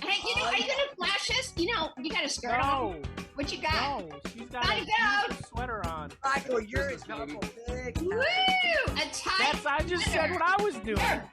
Speaker 2: Hey, are you gonna flash us? You got a skirt on.
Speaker 3: No,
Speaker 2: What you got?
Speaker 3: she's got
Speaker 2: Gotta
Speaker 3: a
Speaker 2: go.
Speaker 3: sweater on.
Speaker 9: Michael, you're a couple big.
Speaker 2: Woo! A tight.
Speaker 3: I just said what I was doing.
Speaker 2: That